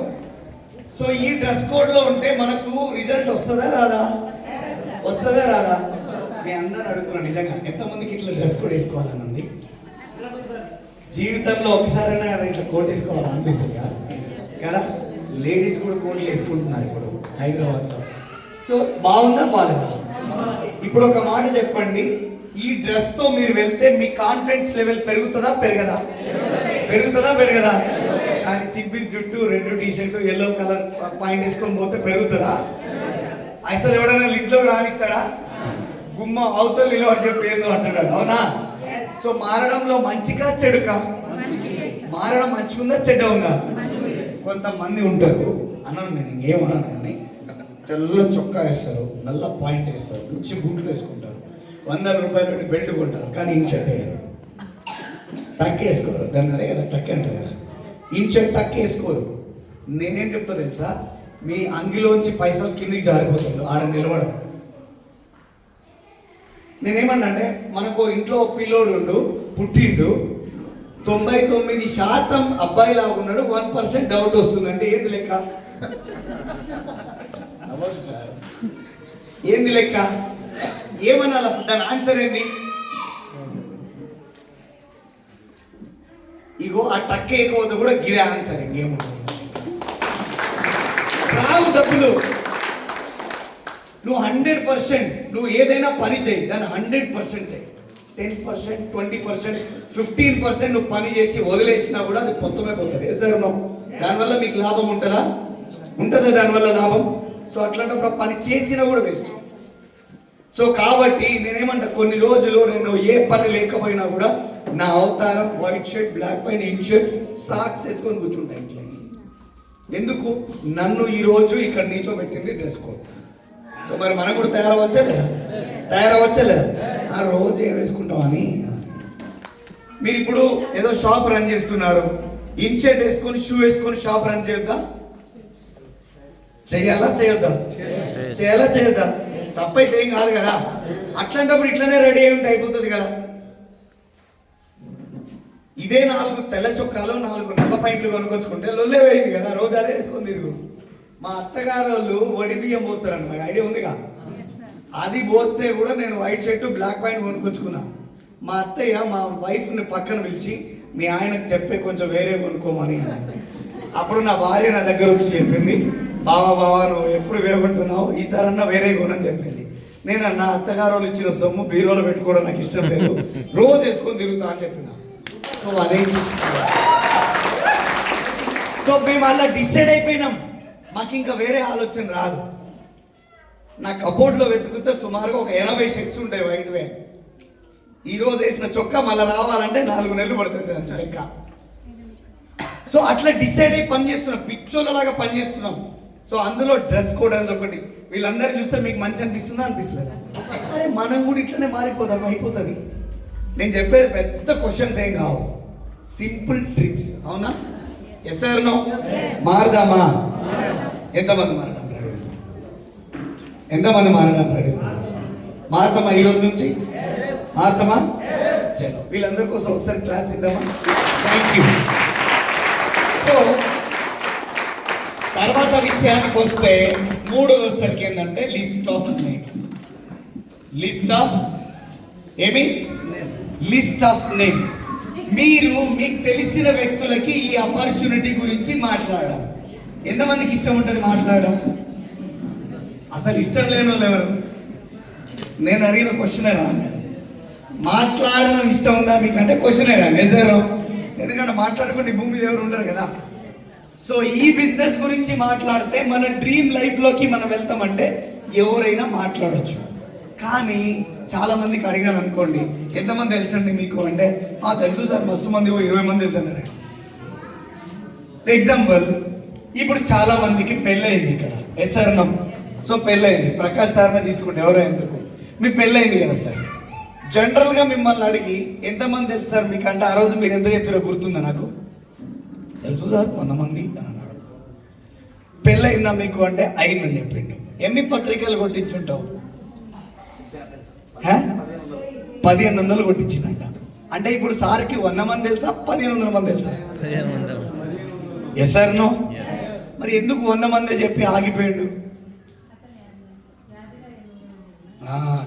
సో ఈ డ్రెస్ కోడ్లో ఉంటే మనకు రిజల్ట్ వస్తుందా రాదా? వస్తుందా రాదా? నేను అందరూ అడుగుతున్నాను నిజంగా, ఎంతమందికి ఇట్లా డ్రెస్ కోడ్ వేసుకోవాలని ఉంది? జీవితంలో ఒకసారైనా ఇట్లా కోట్ వేసుకోవాలనిపిస్తుంది కదా. లేడీస్ కూడా కోట్లు వేసుకుంటున్నారు ఇప్పుడు హైదరాబాద్లో. సో బాగుందా బాగాలేదా? ఇప్పుడు ఒక మాట చెప్పండి, ఈ డ్రెస్తో మీరు వెళ్తే మీ కాన్ఫిడెన్స్ లెవెల్ పెరుగుతుందా పెరగదా? పెరుగుతుందా పెరగదా? కానీ చింపిరి జుట్టు, red T shirt, yellow colour pant వేసుకొని పోతే పెరుగుతుందా? అసలు ఎవడైనా ఇంట్లో రానిస్తాడా? గుమ్మ అవతల నిలబడి చెప్పి ఏందో అంటున్నాడు. అవునా? సో మారడంలో మంచిగా చెడుకా? మారడం మంచిగుందా చెడ్డ ఉందా? కొంతమంది ఉంటారు, అన్నాను నేను ఇంకేమన్నాను కానీ, తెల్ల చొక్కా వేస్తారు, నల్ల పాయింట్ వేస్తారు, మంచి బూట్లు వేసుకుంటారు, 100 రూపాయలు బెల్ట్ కొంటారు, కానీ ఇన్షర్ట్ వేయరు, టక్ వేసుకోరు. దాన్ని అదే కదా టక్ అంటారు కదా, ఇన్షర్ట్ టక్ వేసుకోరు. నేనేం చెప్తా తెలుసా, మీ అంగిలోంచి పైసలు కిందికి జారిపోతాడు ఆడ నిలబడం. నేనేమన్నా అంటే, మనకు ఇంట్లో పిల్లోడు ఉండు, పుట్టిండు, 99% అబ్బాయిలా ఉన్నాడు, 1% డౌట్ వస్తుంది అంటే ఏంది లెక్క? ఏంది లెక్క? ఏమనాలి అసలు? దాని ఆన్సర్ ఏంది? ఇగో ఆ టక్ వేయకపోతే కూడా గిరే ఆన్సర్. ఇంకేముంటుంది? రావు డబ్బులు. నువ్వు 100% నువ్వు ఏదైనా పని చేయి, దాన్ని 100% చేయి. 10%, 20%, 15% నువ్వు పని చేసి వదిలేసినా కూడా అది మొత్తమే పోతుంది. సార్ దానివల్ల మీకు లాభం ఉంటుందా? ఉంటుందా దానివల్ల లాభం? సో అట్లాంటప్పుడు ఆ పని చేసినా కూడా వేస్ట్. సో కాబట్టి నేనేమంటా, కొన్ని రోజులు నేను ఏ పని లేకపోయినా కూడా నా అవతారం వైట్ షర్ట్, బ్లాక్ పైన ఇన్ షర్ట్, సాక్స్ వేసుకొని కూర్చుంటా ఇంట్లో. ఎందుకు? నన్ను ఈ రోజు ఇక్కడ నిల్చోబెట్టింది డ్రెస్ కోడ్. సో మరి మనం కూడా తయారవచ్చా లేదా? ఆ రోజు ఏం వేసుకుంటామని. మీరు ఇప్పుడు ఏదో షాప్ రన్ చేస్తున్నారు, ఇన్ షర్ట్ వేసుకొని షూ వేసుకొని షాప్ రన్ చేయొద్దా? చేయొద్దా? తప్పైతే ఏం కాదు కదా. అట్లాంటప్పుడు ఇట్లనే రెడీ అయి ఉంటే అయిపోతుంది కదా. ఇదే 4 తెల్ల చొక్కాలు 4 నల్ల పాయింట్లు కొనుక్కొచ్చుకుంటే లొల్లే వేయింది కదా. రోజు అదే వేసుకొని తిరుగు. మా అత్తగారు వాళ్ళు వడి బియ్యం పోస్తారంట, నాకు ఐడియా ఉందిగా. అది పోస్తే కూడా నేను వైట్ షర్ట్ బ్లాక్ ప్యాంట్ కొనుక్కొచ్చుకున్నా. మా అత్తయ్య మా వైఫ్ని పక్కన పిలిచి మీ ఆయనకు చెప్పే కొంచెం వేరే కొనుక్కోమని. అప్పుడు నా భార్య నా దగ్గర వచ్చి చెప్పింది, బావా నువ్వు ఎప్పుడు వేయకుంటున్నావు, ఈసారన్నా వేరే కొనని చెప్పింది. నేను నా అత్తగారు వాళ్ళు ఇచ్చిన సొమ్ము బీరోలో పెట్టుకోవడం నాకు ఇష్టం లేదు, రోజు వేసుకొని తిరుగుతా అని చెప్పిన. సో అదే సో మేము అలా డిసైడ్ అయిపోయినాం, మాకు ఇంకా వేరే ఆలోచన రాదు. నా కబోర్డ్లో వెతుకుతే సుమారుగా ఒక 80 షర్ట్స్ ఉంటాయి వైట్వే. ఈ రోజు వేసిన చొక్కా మళ్ళీ రావాలంటే 4 నెలలు పడుతుంది అంత లెక్క. సో అట్లా డిసైడ్ అయ్యి పని చేస్తున్నాం, పిచ్చోళ్ళలాగా పని చేస్తున్నాం. సో అందులో డ్రెస్ కోడ్ అనేది ఒకటి. వీళ్ళందరూ చూస్తే మీకు మంచి అనిపిస్తుందా, అనిపిస్తుందా? అరే మనం కూడా ఇట్లనే మారిపోదాం, అయిపోతుంది. నేను చెప్పేది పెద్ద క్వశ్చన్స్ ఏం కావు, సింపుల్ ట్రిప్స్. అవునా? Yes sir no? మారదామా? ఎంతమంది మారడం రెడీ? ఎంతమంది మారడం రెడీ? మారతామా? ఈ రోజు నుంచి మారతామా? చలో, వీళ్ళందరి కోసం ఒకసారి క్లాప్స్ ఇద్దామా? Thank you. సో తర్వాత విషయానికి వస్తే 3వ వచ్చేసరికి ఏంటంటే list of names. List of names. మీరు మీకు తెలిసిన వ్యక్తులకి ఈ ఆపర్చునిటీ గురించి మాట్లాడడం. ఎంతమందికి ఇష్టం ఉంటుంది మాట్లాడడం? అసలు ఇష్టం లేని వాళ్ళు ఎవరు? నేను అడిగిన క్వశ్చనే రాను. మాట్లాడడం ఇష్టం ఉందా మీకు అంటే క్వశ్చనే రా నిజారు. ఎందుకంటే మాట్లాడుకుంటే ఈ భూమి మీద ఎవరు ఉండరు కదా. సో ఈ బిజినెస్ గురించి మాట్లాడితే మన డ్రీమ్ లైఫ్లోకి మనం వెళ్తామంటే ఎవరైనా మాట్లాడచ్చు. కానీ చాలా మందికి అడిగాను అనుకోండి, ఎంతమంది తెలుసండి మీకు అంటే, తెలుసు సార్ మస్తు మంది, 20 మంది తెలుసు అన్నారు. ఎగ్జాంపుల్, ఇప్పుడు చాలా మందికి పెళ్ళయింది ఇక్కడ ఎస్ఆర్నం. సో పెళ్ళయింది, ప్రకాష్ సార్ని తీసుకుంటే ఎవరైందుకు మీ పెళ్ళయింది కదా సార్. జనరల్గా మిమ్మల్ని అడిగి ఎంతమంది తెలుసు సార్ మీకు అంటే, ఆ రోజు మీరు ఎంత చెప్పారో గుర్తుందా? నాకు తెలుసు సార్ 100 మంది అని అన్నాడు. పెళ్ళయిందా మీకు అంటే అయిందని చెప్పిండు. ఎన్ని పత్రికలు కొట్టించుంటావు? 1500 కొట్టించిందంట. అంటే ఇప్పుడు సార్కి 100 మంది తెలుసా, 1500 మంది తెలుసా? Yes sir no? మరి ఎందుకు 100 మందే చెప్పి ఆగిపోయిండు?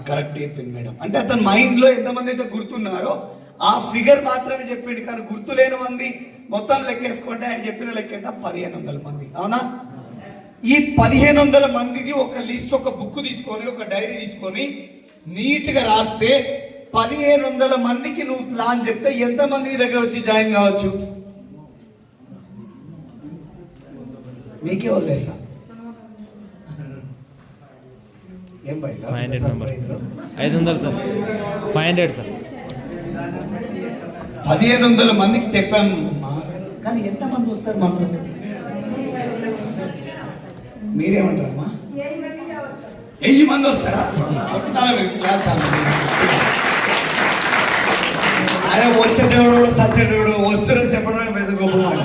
కరెక్ట్ చెప్పింది మేడం. అంటే అతని మైండ్లో ఎంతమంది అయితే గుర్తున్నారో ఆ ఫిగర్ మాత్రమే చెప్పిండు. కానీ గుర్తులేని మంది మొత్తం లెక్కేసుకుంటే ఆయన చెప్పిన లెక్క ఎంత? 1500 మంది. అవునా? ఈ 1500 మందిది ఒక లిస్ట్, ఒక బుక్ తీసుకొని, ఒక డైరీ తీసుకొని నీట్గా రాస్తే 1500 మందికి నువ్వు ప్లాన్ చెప్తే ఎంతమంది దగ్గర వచ్చి జాయిన్ కావచ్చు? మీకే వదిలేస్తా. ఏం భయ్ సార్? 500 మెంబర్స్. 500 sir, 500 sir. 1500 మందికి చెప్పాము. కానీ ఎంతమంది వస్తారు మాకు? మీరేమంటారమ్మా? 1000 మంది వస్తారా? అరే వచ్చేటోడు సచ్చేటోడు వచ్చురని చెప్పడమే పెద్ద గొప్ప మాట.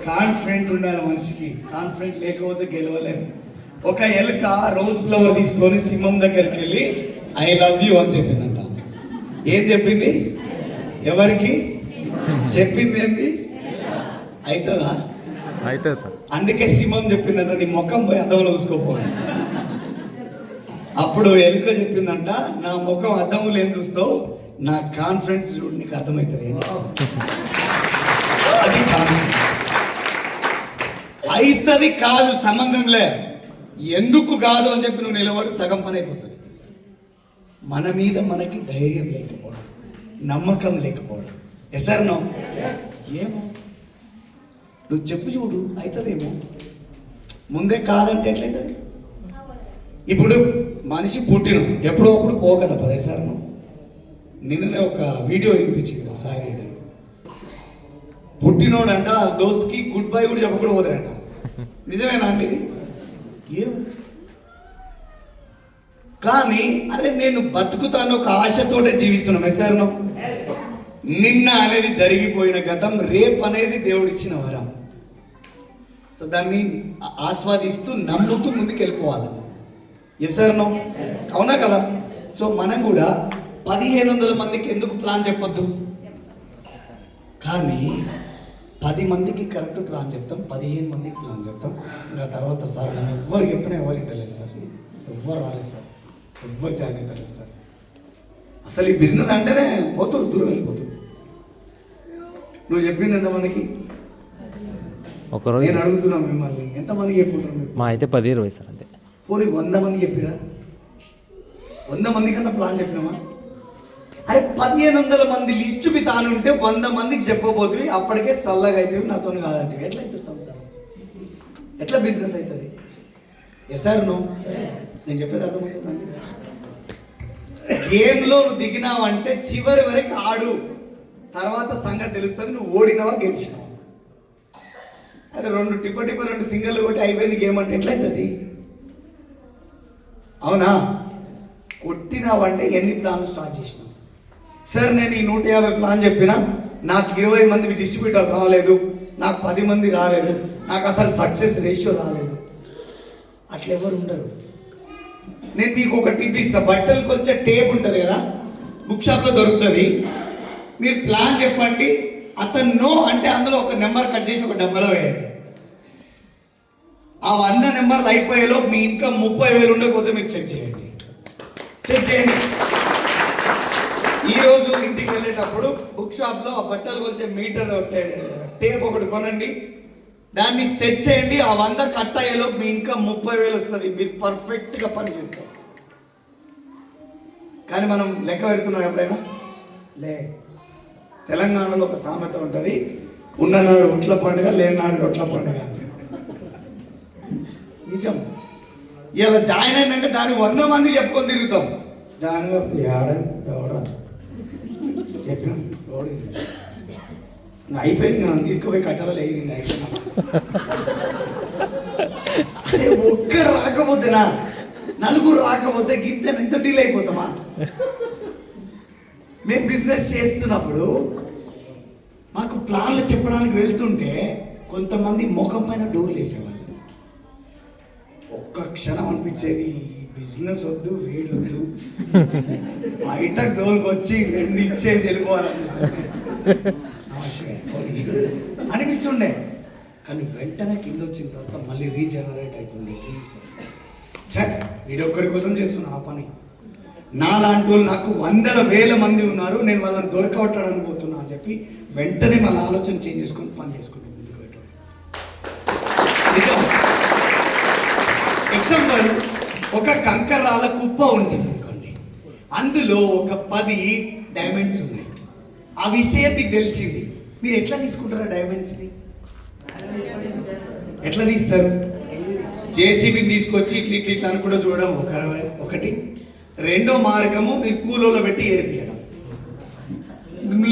కాన్ఫిడెంట్ ఉండాలి మనిషికి. కాన్ఫిడెంట్ లేకపోతే గెలవలేము. ఒక ఎలుక రోజ్ ఫ్లవర్ తీసుకొని సింహం దగ్గరికి వెళ్ళి ఐ లవ్ యూ అని చెప్పిందంట. ఏం చెప్పింది? ఎవరికి చెప్పింది? ఏంది? అవుతుందా? అయితే సార్ అందుకే సింహం చెప్పిందంట నీ ముఖం పోయి అద్దంలో చూసుకోపోవాలి. అప్పుడు ఎలుక చెప్పిందంట నా ముఖం అద్దంలో ఏం చూస్తావు, నా కాన్ఫిడెన్స్ చూడు, నీకు అర్థమవుతుంది. అది కాన్ఫిడెన్స్. అవుతుంది కాదు సంబంధంలే, ఎందుకు కాదు అని చెప్పి నువ్వు నిలబడి సగం పని అయిపోతుంది. మన మీద మనకి ధైర్యం లేకపోవడం, నమ్మకం లేకపోవడం. Yes or no? ఏమో నువ్వు చెప్పు చూడు అవుతుందేమో. ముందే కాదంటే ఎట్లయితుంది? ఇప్పుడు మనిషి పుట్టిన ఎప్పుడో అప్పుడు పో కదా 10 సార్లు. నిన్ననే ఒక వీడియో వినిపించింది సాయి పుట్టినోడంట దోస్తుకి గుడ్ బై కూడా చెప్పకుండా పోతాడంట. నిజమేనా అండి ఇది? ఏం కానీ అరే నేను బతుకుతాను ఒక ఆశతోటే జీవిస్తున్నాం. ఎస్ఆర్నో నిన్న అనేది జరిగిపోయిన గతం, రేపు అనేది దేవుడిచ్చిన వరం. సో దాన్ని ఆస్వాదిస్తూ నమ్ముతూ ముందుకు వెళ్ళిపోవాలి. ఎస్ఆర్నో అవునా కదా? సో మనం కూడా 1500 మందికి ఎందుకు ప్లాన్ చెప్పొద్దు? కానీ 10 మందికి కరెక్ట్ ప్లాన్ చెప్తాం, 15 మందికి ప్లాన్ చెప్తాం. ఇంకా తర్వాత సార్ నేను ఎవ్వరు చెప్పినా ఎవరు ఇంటలేదు సార్, ఎవ్వరు రాలేదు సార్, ఎవ్వరు జాయిన్ అవుతలేదు సార్. అసలు ఈ బిజినెస్ అంటేనే పోతురు, దూరం వెళ్ళిపోతురు. నువ్వు చెప్పింది ఎంతమందికి? ఒకరోజు నేను అడుగుతున్నా మిమ్మల్ని, ఎంతమందికి చెప్పుంటారు మీరు? మా అయితే 10-20 సార్ అంతే. పోనీ 100 మంది చెప్పిరా? 100 మంది కన్నా ప్లాన్ చెప్పినామా? అరే 1500 మంది లిస్టు మీ తానుంటే 100 మందికి చెప్పబోతుంది, అప్పటికే చల్లగా అవుతుంది, నాతో కాదంటే ఎట్లయితుంది సంసారం? ఎట్లా బిజినెస్ అవుతుంది? Yes or no? నేను చెప్పేది అర్థమవుతుందండి. గేమ్లో నువ్వు దిగినావంటే చివరి వరకు ఆడు, తర్వాత సంగతి తెలుస్తుంది నువ్వు ఓడినావా గెలిచినావా. అరే 2 టిప్ప 2 సింగల్ కొట్టి అయిపోయింది గేమ్ అంటే ఎట్లయితుంది? అవునా? కొట్టినావంటే ఎన్ని ప్లాన్లు స్టార్ట్ చేసినావు? సార్ నేను ఈ 150 ప్లాన్ చెప్పినా నాకు 20 మంది డిస్ట్రిబ్యూటర్ రాలేదు, నాకు 10 మంది రాలేదు, నాకు అసలు సక్సెస్ రేషియో రాలేదు. అట్లా ఎవరు ఉండరు. నేను మీకు ఒక టిప్ ఇస్తా. బట్టలు కొలిచే టేప్ ఉంటుంది కదా, బుక్ షాప్లో దొరుకుతుంది. మీరు ప్లాన్ చెప్పండి, అతను నో అంటే అందులో ఒక నెంబర్ కట్ చేసి ఒక డబ్బాలో వేయండి. ఆ 100 నెంబర్లు అయిపోయేలో మీ ఇన్కమ్ 30,000 ఉండకపోతే మీరు చెక్ చేయండి. ఈరోజు ఇంటికి వెళ్ళేటప్పుడు బుక్ షాప్లో ఆ బట్టలు కొలిచే మీటర్ టేప్ ఒకటి కొనండి, దాన్ని సెట్ చేయండి. ఆ 100 కట్ అయ్యేలో మీ ఇన్కమ్ 30,000 వస్తుంది. మీరు పర్ఫెక్ట్గా పని చేస్తారు. కానీ మనం లెక్క పెడుతున్నాం ఎప్పుడైనా? లే. తెలంగాణలో ఒక సామెత ఉంటుంది, ఉన్ననాడు ఒట్ల పండుగ, లేనాడు రొట్ల పండుగ. నిజం. ఇలా జాయిన్ అయినంటే దాన్ని 100 మంది చెప్పుకొని తిరుగుతాం. జాయిన్ ఎవడరా చెప్పిన అయిపోయింది, నన్ను తీసుకుపోయి కట్టవలు అయ్యింది. అయిపోయినా అరే ఒక్కరు రాకపోతేనా, 4 రాకపోతే గింత ఎంత డీల్ అయిపోతామా? మేము బిజినెస్ చేస్తున్నప్పుడు మాకు ప్లాన్లు చెప్పడానికి వెళ్తుంటే కొంతమంది ముఖం పైన డోర్లు వేసేవాళ్ళు. ఒక్క క్షణం అనిపించేది, బిజినెస్ వద్దు, వీడొద్దు, బయటకు దోలుకొచ్చి 2 ఇచ్చేసి వెళ్ళిపోవాలనిపిస్తుంది అనిపిస్తుండే. కానీ వెంటనే కింద వచ్చిన తర్వాత మళ్ళీ రీజనరేట్ అవుతుంది డ్రీమ్స్. వీడియో ఒక్కడి కోసం చేస్తున్నా ఆ పని. నాలాంటి వాళ్ళు నాకు 100,000 మంది ఉన్నారు, నేను వాళ్ళని దొరకబట్టడానికి పోతున్నా అని చెప్పి వెంటనే వాళ్ళ ఆలోచన చేంజ్ చేసుకొని పని చేసుకుంటాను. ఎగ్జాంపుల్, ఒక కంకర్రాల కుప్ప ఉంటుంది అనుకోండి, అందులో ఒక 10 డైమండ్స్ ఉన్నాయి. ఆ విషయం మీకు తెలిసింది, మీరు ఎట్లా తీసుకుంటారా డైమండ్స్ని? ఎట్లా తీస్తారు? జేసీబీని తీసుకొచ్చి ఇట్లా ఇట్లా ఇట్లా అని కూడా చూడడం ఒకటి. రెండో మార్గము మీరు కూలోలో పెట్టి ఏరిపియడం.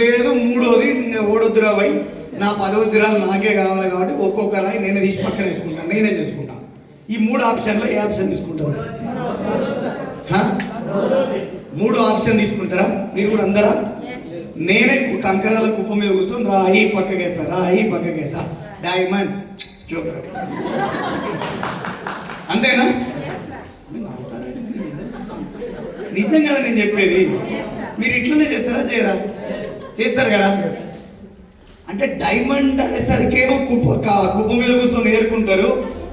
లేదు మూడోది, ఓడొద్దురా భయ్, నా 10 వజ్రాలు నాకే కావాలి కాబట్టి ఒక్కొక్క రాయి నేనే తీసి పక్కన వేసుకుంటాను, నేనే చేసుకుంటా. ఈ 3 ఆప్షన్లో ఏ ఆప్షన్ తీసుకుంటారు? 3 ఆప్షన్ తీసుకుంటారా మీరు కూడా అందరా? నేనే కంకరాల కుప్ప మీద కూర్చొని రాయి పక్కకేస్తా, రాయి పక్కకేస్తా, డైమండ్ అంతేనా? నిజం కదా నేను చెప్పేది. మీరు ఇట్లనే చేస్తారా చేయరా? చేస్తారు కదా. అంటే డైమండ్ అనేసరికేమో కుప్ప మీద కూర్చొని ఏరుకుంటారు.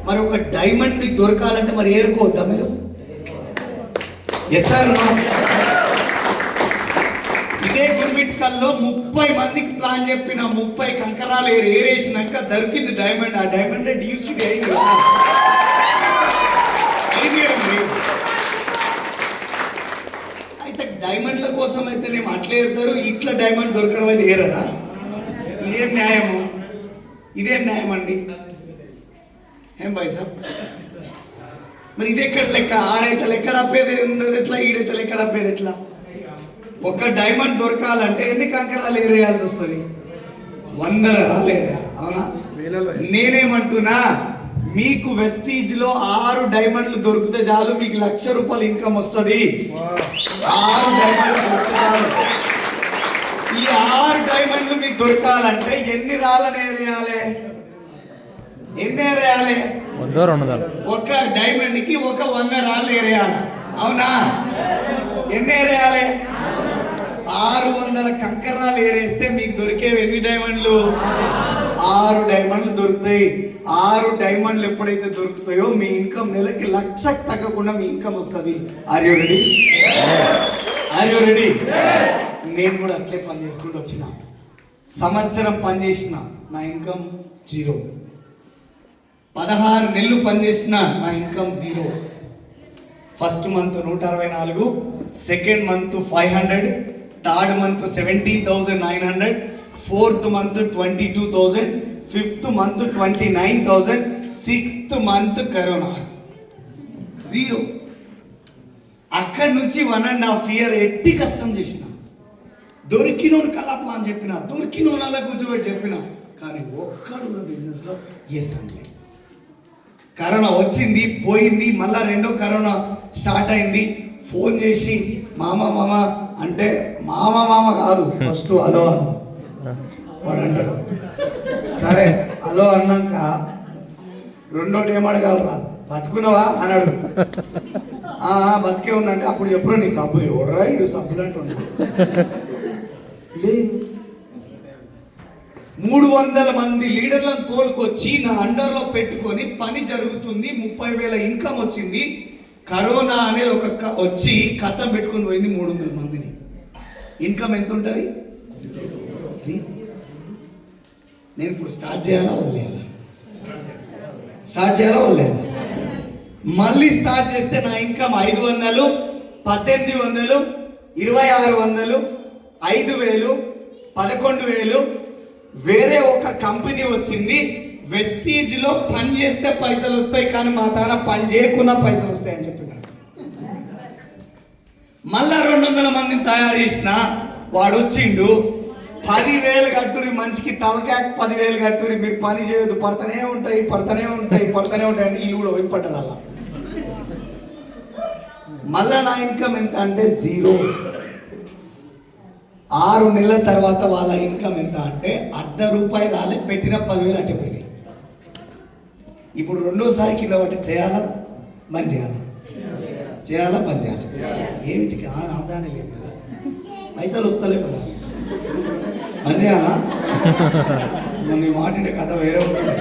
మరి ఒక డైమండ్ మీకు దొరకాలంటే మరి ఏరుకోవద్దా మీరు? Yes sir. ఇదే గుర్మిట్కల్లో 30 మందికి ప్లాన్ చెప్పిన 30 కంకరాలు ఏరేసినాక దొరికింది డైమండ్. ఆ డైమండ్ డ్యూస్డ్ అయింది. అయితే డైమండ్ల కోసం అయితే నేను అట్లా ఏరుతారు, ఇట్లా డైమండ్ దొరకడం అయితే ఏరరా? ఇదేం న్యాయము? ఇదేం న్యాయం అండి? ఏం పైసా? మరి ఇది ఎక్కడ లెక్క? ఆడైతే లెక్క తప్పేది ఉన్నది ఎట్లా, ఈడైతే లెక్క తప్పేది ఎట్లా? ఒక డైమండ్ దొరకాలంటే ఎన్ని కంకరాలు ఏరేయాల్సి వస్తుంది? 100 రాలేదా? అవునా? నేనేమంటున్నా, మీకు వెస్టీజ్ లో 6 డైమండ్లు దొరికితే చాలు, మీకు ₹1,00,000 ఇన్కమ్ వస్తుంది. 6 డైమండ్లు దొరికితే చాలు. ఈ 6 డైమండ్లు మీకు దొరకాలంటే ఎన్ని రాళ్ళని ఏరేయాలి? ఎన్ని ఏరేయాలి? 100-200. ఒక డైమండ్ కి ఒక 100 రాళ్ళు ఏరేయాలి. అవునా? ఎన్ని ఏరేయాలి? 600 కంకర్రాలు ఏరేస్తే మీకు దొరికేవి ఎన్ని డైమండ్లు? 6 డైమండ్లు దొరుకుతాయి. 6 డైమండ్లు ఎప్పుడైతే దొరుకుతాయో మీ ఇన్కమ్ నెలకి 1,00,000 తగ్గకుండా మీ ఇన్కమ్ వస్తుంది. Are you ready? Are you ready? నేను కూడా అట్లే పని చేసుకుంటూ వచ్చిన, సంవత్సరం పని చేసిన, నా ఇన్కమ్ 0. 16 నెలలు పనిచేసిన, నా income 0. First month 164, second month 500, third month 17,900, fourth month 22,000, fifth month 29,000, sixth month corona 0. అక్కడి నుంచి 1.5 year ఎట్టి కష్టం చేసిన, దొరికినోని కలప అని చెప్పిన, దొరికినోని అలా కూర్చోబెట్టి చెప్పిన, కానీ ఒక్కడు కూడా బిజినెస్లో ఎస్ అనలే. కరోనా వచ్చింది, పోయింది, మళ్ళా రెండో కరోనా స్టార్ట్ అయింది. ఫోన్ చేసి మామ అంటే మామ కాదు, ఫస్ట్ హలో అను వాడు అంటాడు. సరే హలో అన్నాక రెండోటి ఏమడగలరా, బతుకున్నావా అని అడుగు. బతికే ఉందంటే అప్పుడు ఎప్పుడో నీ సబ్బులు ఎవడరా ఇడు సబ్బులు అంటున్నా. లేదు, 300 మంది లీడర్లను తోలుకొచ్చి నా అండర్లో పెట్టుకొని పని జరుగుతుంది. 30,000 ఇన్కమ్ వచ్చింది. కరోనా అనేది ఒక వచ్చి కథం పెట్టుకొని పోయింది 300 మందిని. ఇన్కమ్ ఎంత ఉంటుంది? నేను ఇప్పుడు స్టార్ట్ చేయాలా వదిలేయాలా? స్టార్ట్ చేయాలా వదిలేయాలా? మళ్ళీ స్టార్ట్ చేస్తే నా ఇన్కమ్ 500, 1800, 2600, 5000, 11,000. వేరే ఒక కంపెనీ వచ్చింది, వెస్టీజ్ లో పని చేస్తే పైసలు వస్తాయి, కానీ మా తాన పని చేయకుండా పైసలు వస్తాయి అని చెప్పినాడు. మళ్ళా 200 మందిని తయారు చేసిన వాడు వచ్చిండు, 10,000 కట్టురి, మనిషికి తలకాయకు 10,000 కట్టురి, మీరు పని చేయదు, పడతానే ఉంటాయి అంటే వీళ్ళు కూడా వైపడ్డారు అలా. మళ్ళా నా ఇన్కమ్ ఎంత అంటే 0. 6 నెలల తర్వాత వాళ్ళ ఇన్కమ్ ఎంత అంటే ₹1 రాలే, పెట్టిన 10,000 అట్టే పోయినాయి. ఇప్పుడు రెండోసారి కింద పట్టి చేయాలా బంద్ చేయాలా? చేయాలా బంద్ చేయాలి? ఏమిటి ఆదానే లేదు కదా, పైసలు వస్తలేవు కదా, బంద్ చేయాలా? నీ మాట కథ వేరే ఉంటుంది.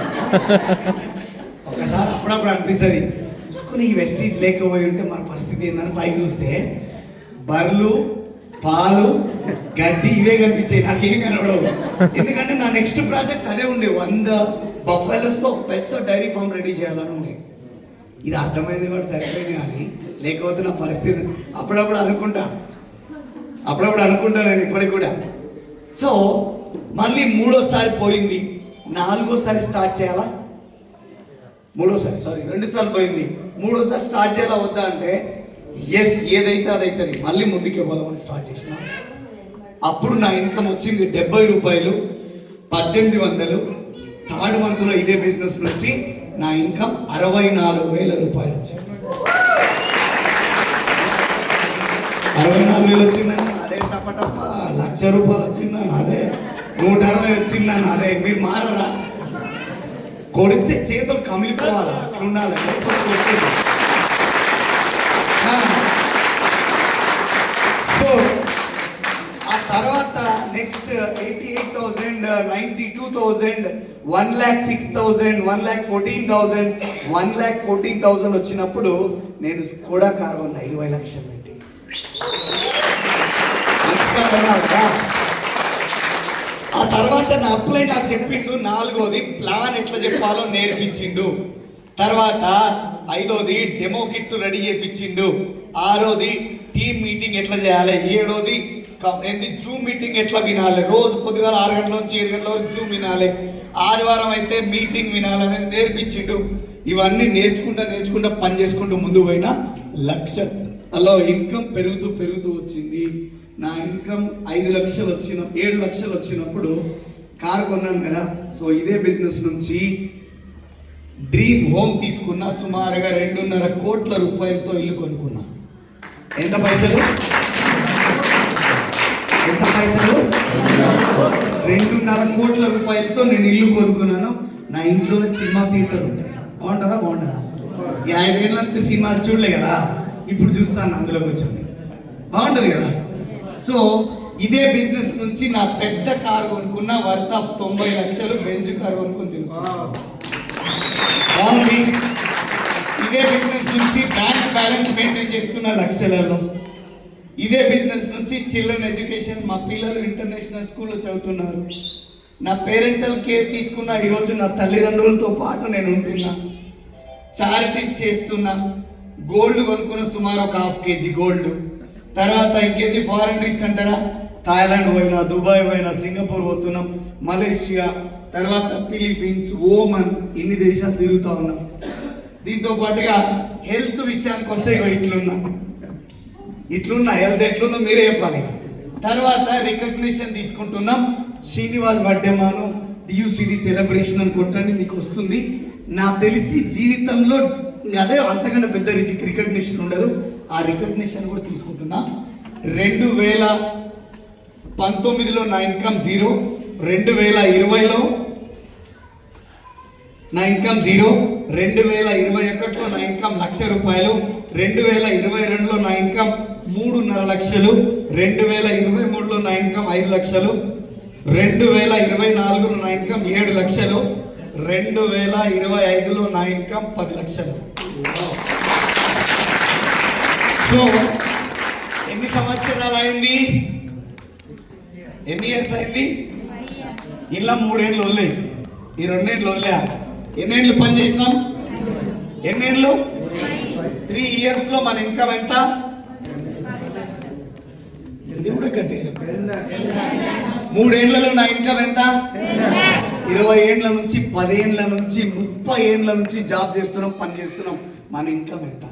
ఒకసారి అప్పుడప్పుడు అనిపిస్తుంది, చూసుకుని ఈ వెస్టీజ్ లేకపోయి ఉంటే మన పరిస్థితి ఏందని పైకి చూస్తే బర్రెలు, పాలు, గడ్డి ఇవే కనిపించాయి, నాకేం కనబడవు. ఎందుకంటే నా నెక్స్ట్ ప్రాజెక్ట్ అదే ఉండే, 100 బఫెలోస్తో ఒక పెద్ద డైరీ ఫామ్ రెడీ చేయాలని ఉండే. ఇది అర్థమైంది కూడా సరిపోయింది, కానీ లేకపోతే నా పరిస్థితి అప్పుడప్పుడు అనుకుంటా నేను ఇప్పటికి కూడా. సో మళ్ళీ 3వసారి పోయింది, 4వసారి స్టార్ట్ చేయాలా? 2 సార్లు పోయింది, 3వసారి స్టార్ట్ చేయాలా వద్దా అంటే ఎస్, ఏదైతే అదైతుంది, మళ్ళీ ముందుకే పోదామని స్టార్ట్ చేసిన. అప్పుడు నా ఇన్కమ్ వచ్చింది ₹70, 1800. థర్డ్ మంత్లో ఇదే బిజినెస్ నుంచి నా ఇన్కమ్ ₹64,000 వచ్చింది. 64,000 వచ్చిందని అదే టపటప్ప ₹1,00,000 వచ్చిందని అదే 160 వచ్చిందని అదే. మీరు మారరా? కొడితే చేతులు కమిలిపోవాలా, అట్లా ఉండాలి. సో ఆ తర్వాత నెక్స్ట్ 88,000, 92,000, 1,06,000, 1,14,000, 1,14,000 వచ్చినప్పుడు నేను స్కోడా కార్ కొన్న 20 లక్షలు పెట్టి. ఆ తర్వాత నా అప్లై నాకు చెప్పిండు. 4వది ప్లాన్ ఎట్లా చెప్పాలో నేర్పించిండు. తర్వాత 5వది డెమో కిట్ రెడీ చేయించిండు. 6వది టీమ్ మీటింగ్ ఎట్లా చేయాలి. 7వది జూమ్ మీటింగ్ ఎట్లా వినాలి. రోజు పొద్దుగాల 6 గంటల నుంచి 7 గంటల వరకు జూమ్ వినాలి. ఆదివారం అయితే మీటింగ్ వినాలని నేర్పించిండు. ఇవన్నీ నేర్చుకుంటా పని చేసుకుంటూ ముందు పోయినా అలా ఇన్కమ్ పెరుగుతూ వచ్చింది. నా ఇన్కమ్ 5 లక్షలు 7 లక్షలు వచ్చినప్పుడు కారు కొన్నాను కదా. సో ఇదే బిజినెస్ నుంచి డ్రీమ్ హోమ్ తీసుకున్నా. సుమారుగా 2.5 కోట్ల రూపాయలతో ఇల్లు కొనుక్కున్నా. ఎంత పైసలు 2.5 కోట్ల రూపాయలతో నేను ఇల్లు కొనుక్కున్నాను. నా ఇంట్లోనే సినిమా థియేటర్ ఉంటుంది. బాగుంటుందా? 5 ఏళ్ళ నుంచి సినిమాలు చూడలే కదా, ఇప్పుడు చూస్తాను అందులో కూర్చొని. బాగుంటుంది కదా. సో ఇదే బిజినెస్ నుంచి నా పెద్ద కారు కొనుక్కున్న, వర్త్ ఆఫ్ 90 లక్షలు బెంజ్ కారు కొనుక్కొని తిరుగుతాను. బాగుంది. ఇదే బిజినెస్ నుంచి బ్యాంక్ బ్యాలెన్స్ మెయింటైన్ చేస్తున్న లక్షలలో. ఇదే బిజినెస్ నుంచి చిల్డ్రన్ ఎడ్యుకేషన్, మా పిల్లలు ఇంటర్నేషనల్ స్కూల్లో చదువుతున్నారు. నా పేరెంటల్ కేర్ తీసుకున్న. ఈరోజు నా తల్లిదండ్రులతో పాటు నేను ఉంటున్నా. చారిటీస్ చేస్తున్నా. గోల్డ్ కొనుక్కున్న, సుమారు 1/2 kg గోల్డ్. తర్వాత ఇంకేంది ఫారెన్ ట్రిప్స్ అంటారా, థాయిలాండ్ పోయినా, దుబాయ్ పోయినా, సింగపూర్ పోతున్నాం, మలేషియా, తర్వాత ఫిలిపీన్స్, ఓమన్, ఇన్ని దేశాలు తిరుగుతూ ఉన్నాం. దీంతో పాటుగా హెల్త్ విషయానికి వస్తే ఇట్లున్నా హెల్త్ ఎట్లుందో మీరే చెప్పాలి. తర్వాత రికగ్నిషన్ తీసుకుంటున్నాం. శ్రీనివాస్ వడ్డెమాను DUCD సెలబ్రేషన్ అని కొట్టండి, మీకు వస్తుంది. నాకు తెలిసి జీవితంలో అదే అంతకంటే పెద్ద రికగ్నిషన్ ఉండదు. ఆ రికగ్నిషన్ కూడా తీసుకుంటున్నా. 2019లో నా ఇన్కమ్ 0, 2020లో నా ఇన్కమ్ 0, 2021లో నా ఇన్కమ్ 1,00,000 రూపాయలు, 2022లో నా ఇన్కమ్ 3.5 లక్షలు, 2023లో నా ఇన్కమ్ 5 లక్షలు, 2024లో నా ఇన్కమ్ 7 లక్షలు, 2025లో నా ఇన్కమ్ 10 లక్షలు. సో ఎన్ని సంవత్సరాలు అయింది? ఎన్ని ఇయర్స్ అయింది? ఇలా 3 ఏళ్ళు వదిలే, ఈ 2 ఏళ్ళు వదిలే. ఎన్ని ఏళ్ళు పని చేసినాం? ఎన్ని ఏళ్ళు? 3 ఇయర్స్లో మన ఇన్కమ్ ఎంత? ఇది కూడా కట్టి 3 ఏళ్లలో నా ఇన్కమ్ ఎంత? 20 ఏళ్ళ నుంచి, 10 ఏళ్ళ నుంచి, 30 ఏళ్ళ నుంచి జాబ్ చేస్తున్నాం, పని చేస్తున్నాం. మన ఇన్కమ్ ఎంత?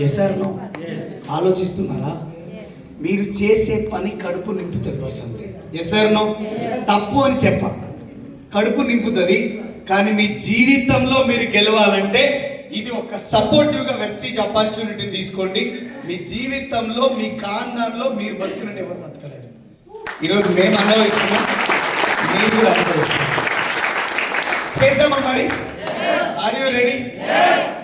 Yes or no? ఆలోచిస్తున్నారా? మీరు చేసే పని కడుపు నింపుతుంది బస్ అంతే. Yes or no? తప్పు అని చెప్ప, కడుపు నింపుతుంది. కానీ మీ జీవితంలో మీరు గెలవాలంటే ఇది ఒక సపోర్టివ్గా వెస్టీజ్ ఆపర్చునిటీని తీసుకోండి. మీ జీవితంలో, మీ ఖాందాన్లో మీరు బతికినట్టు ఎవరు బతకలేరు. ఈరోజు మేము అనుభవిస్తున్నాం, మీరు కూడా అనుభవిస్తున్నాం. చేద్దామా మరి? Are you ready?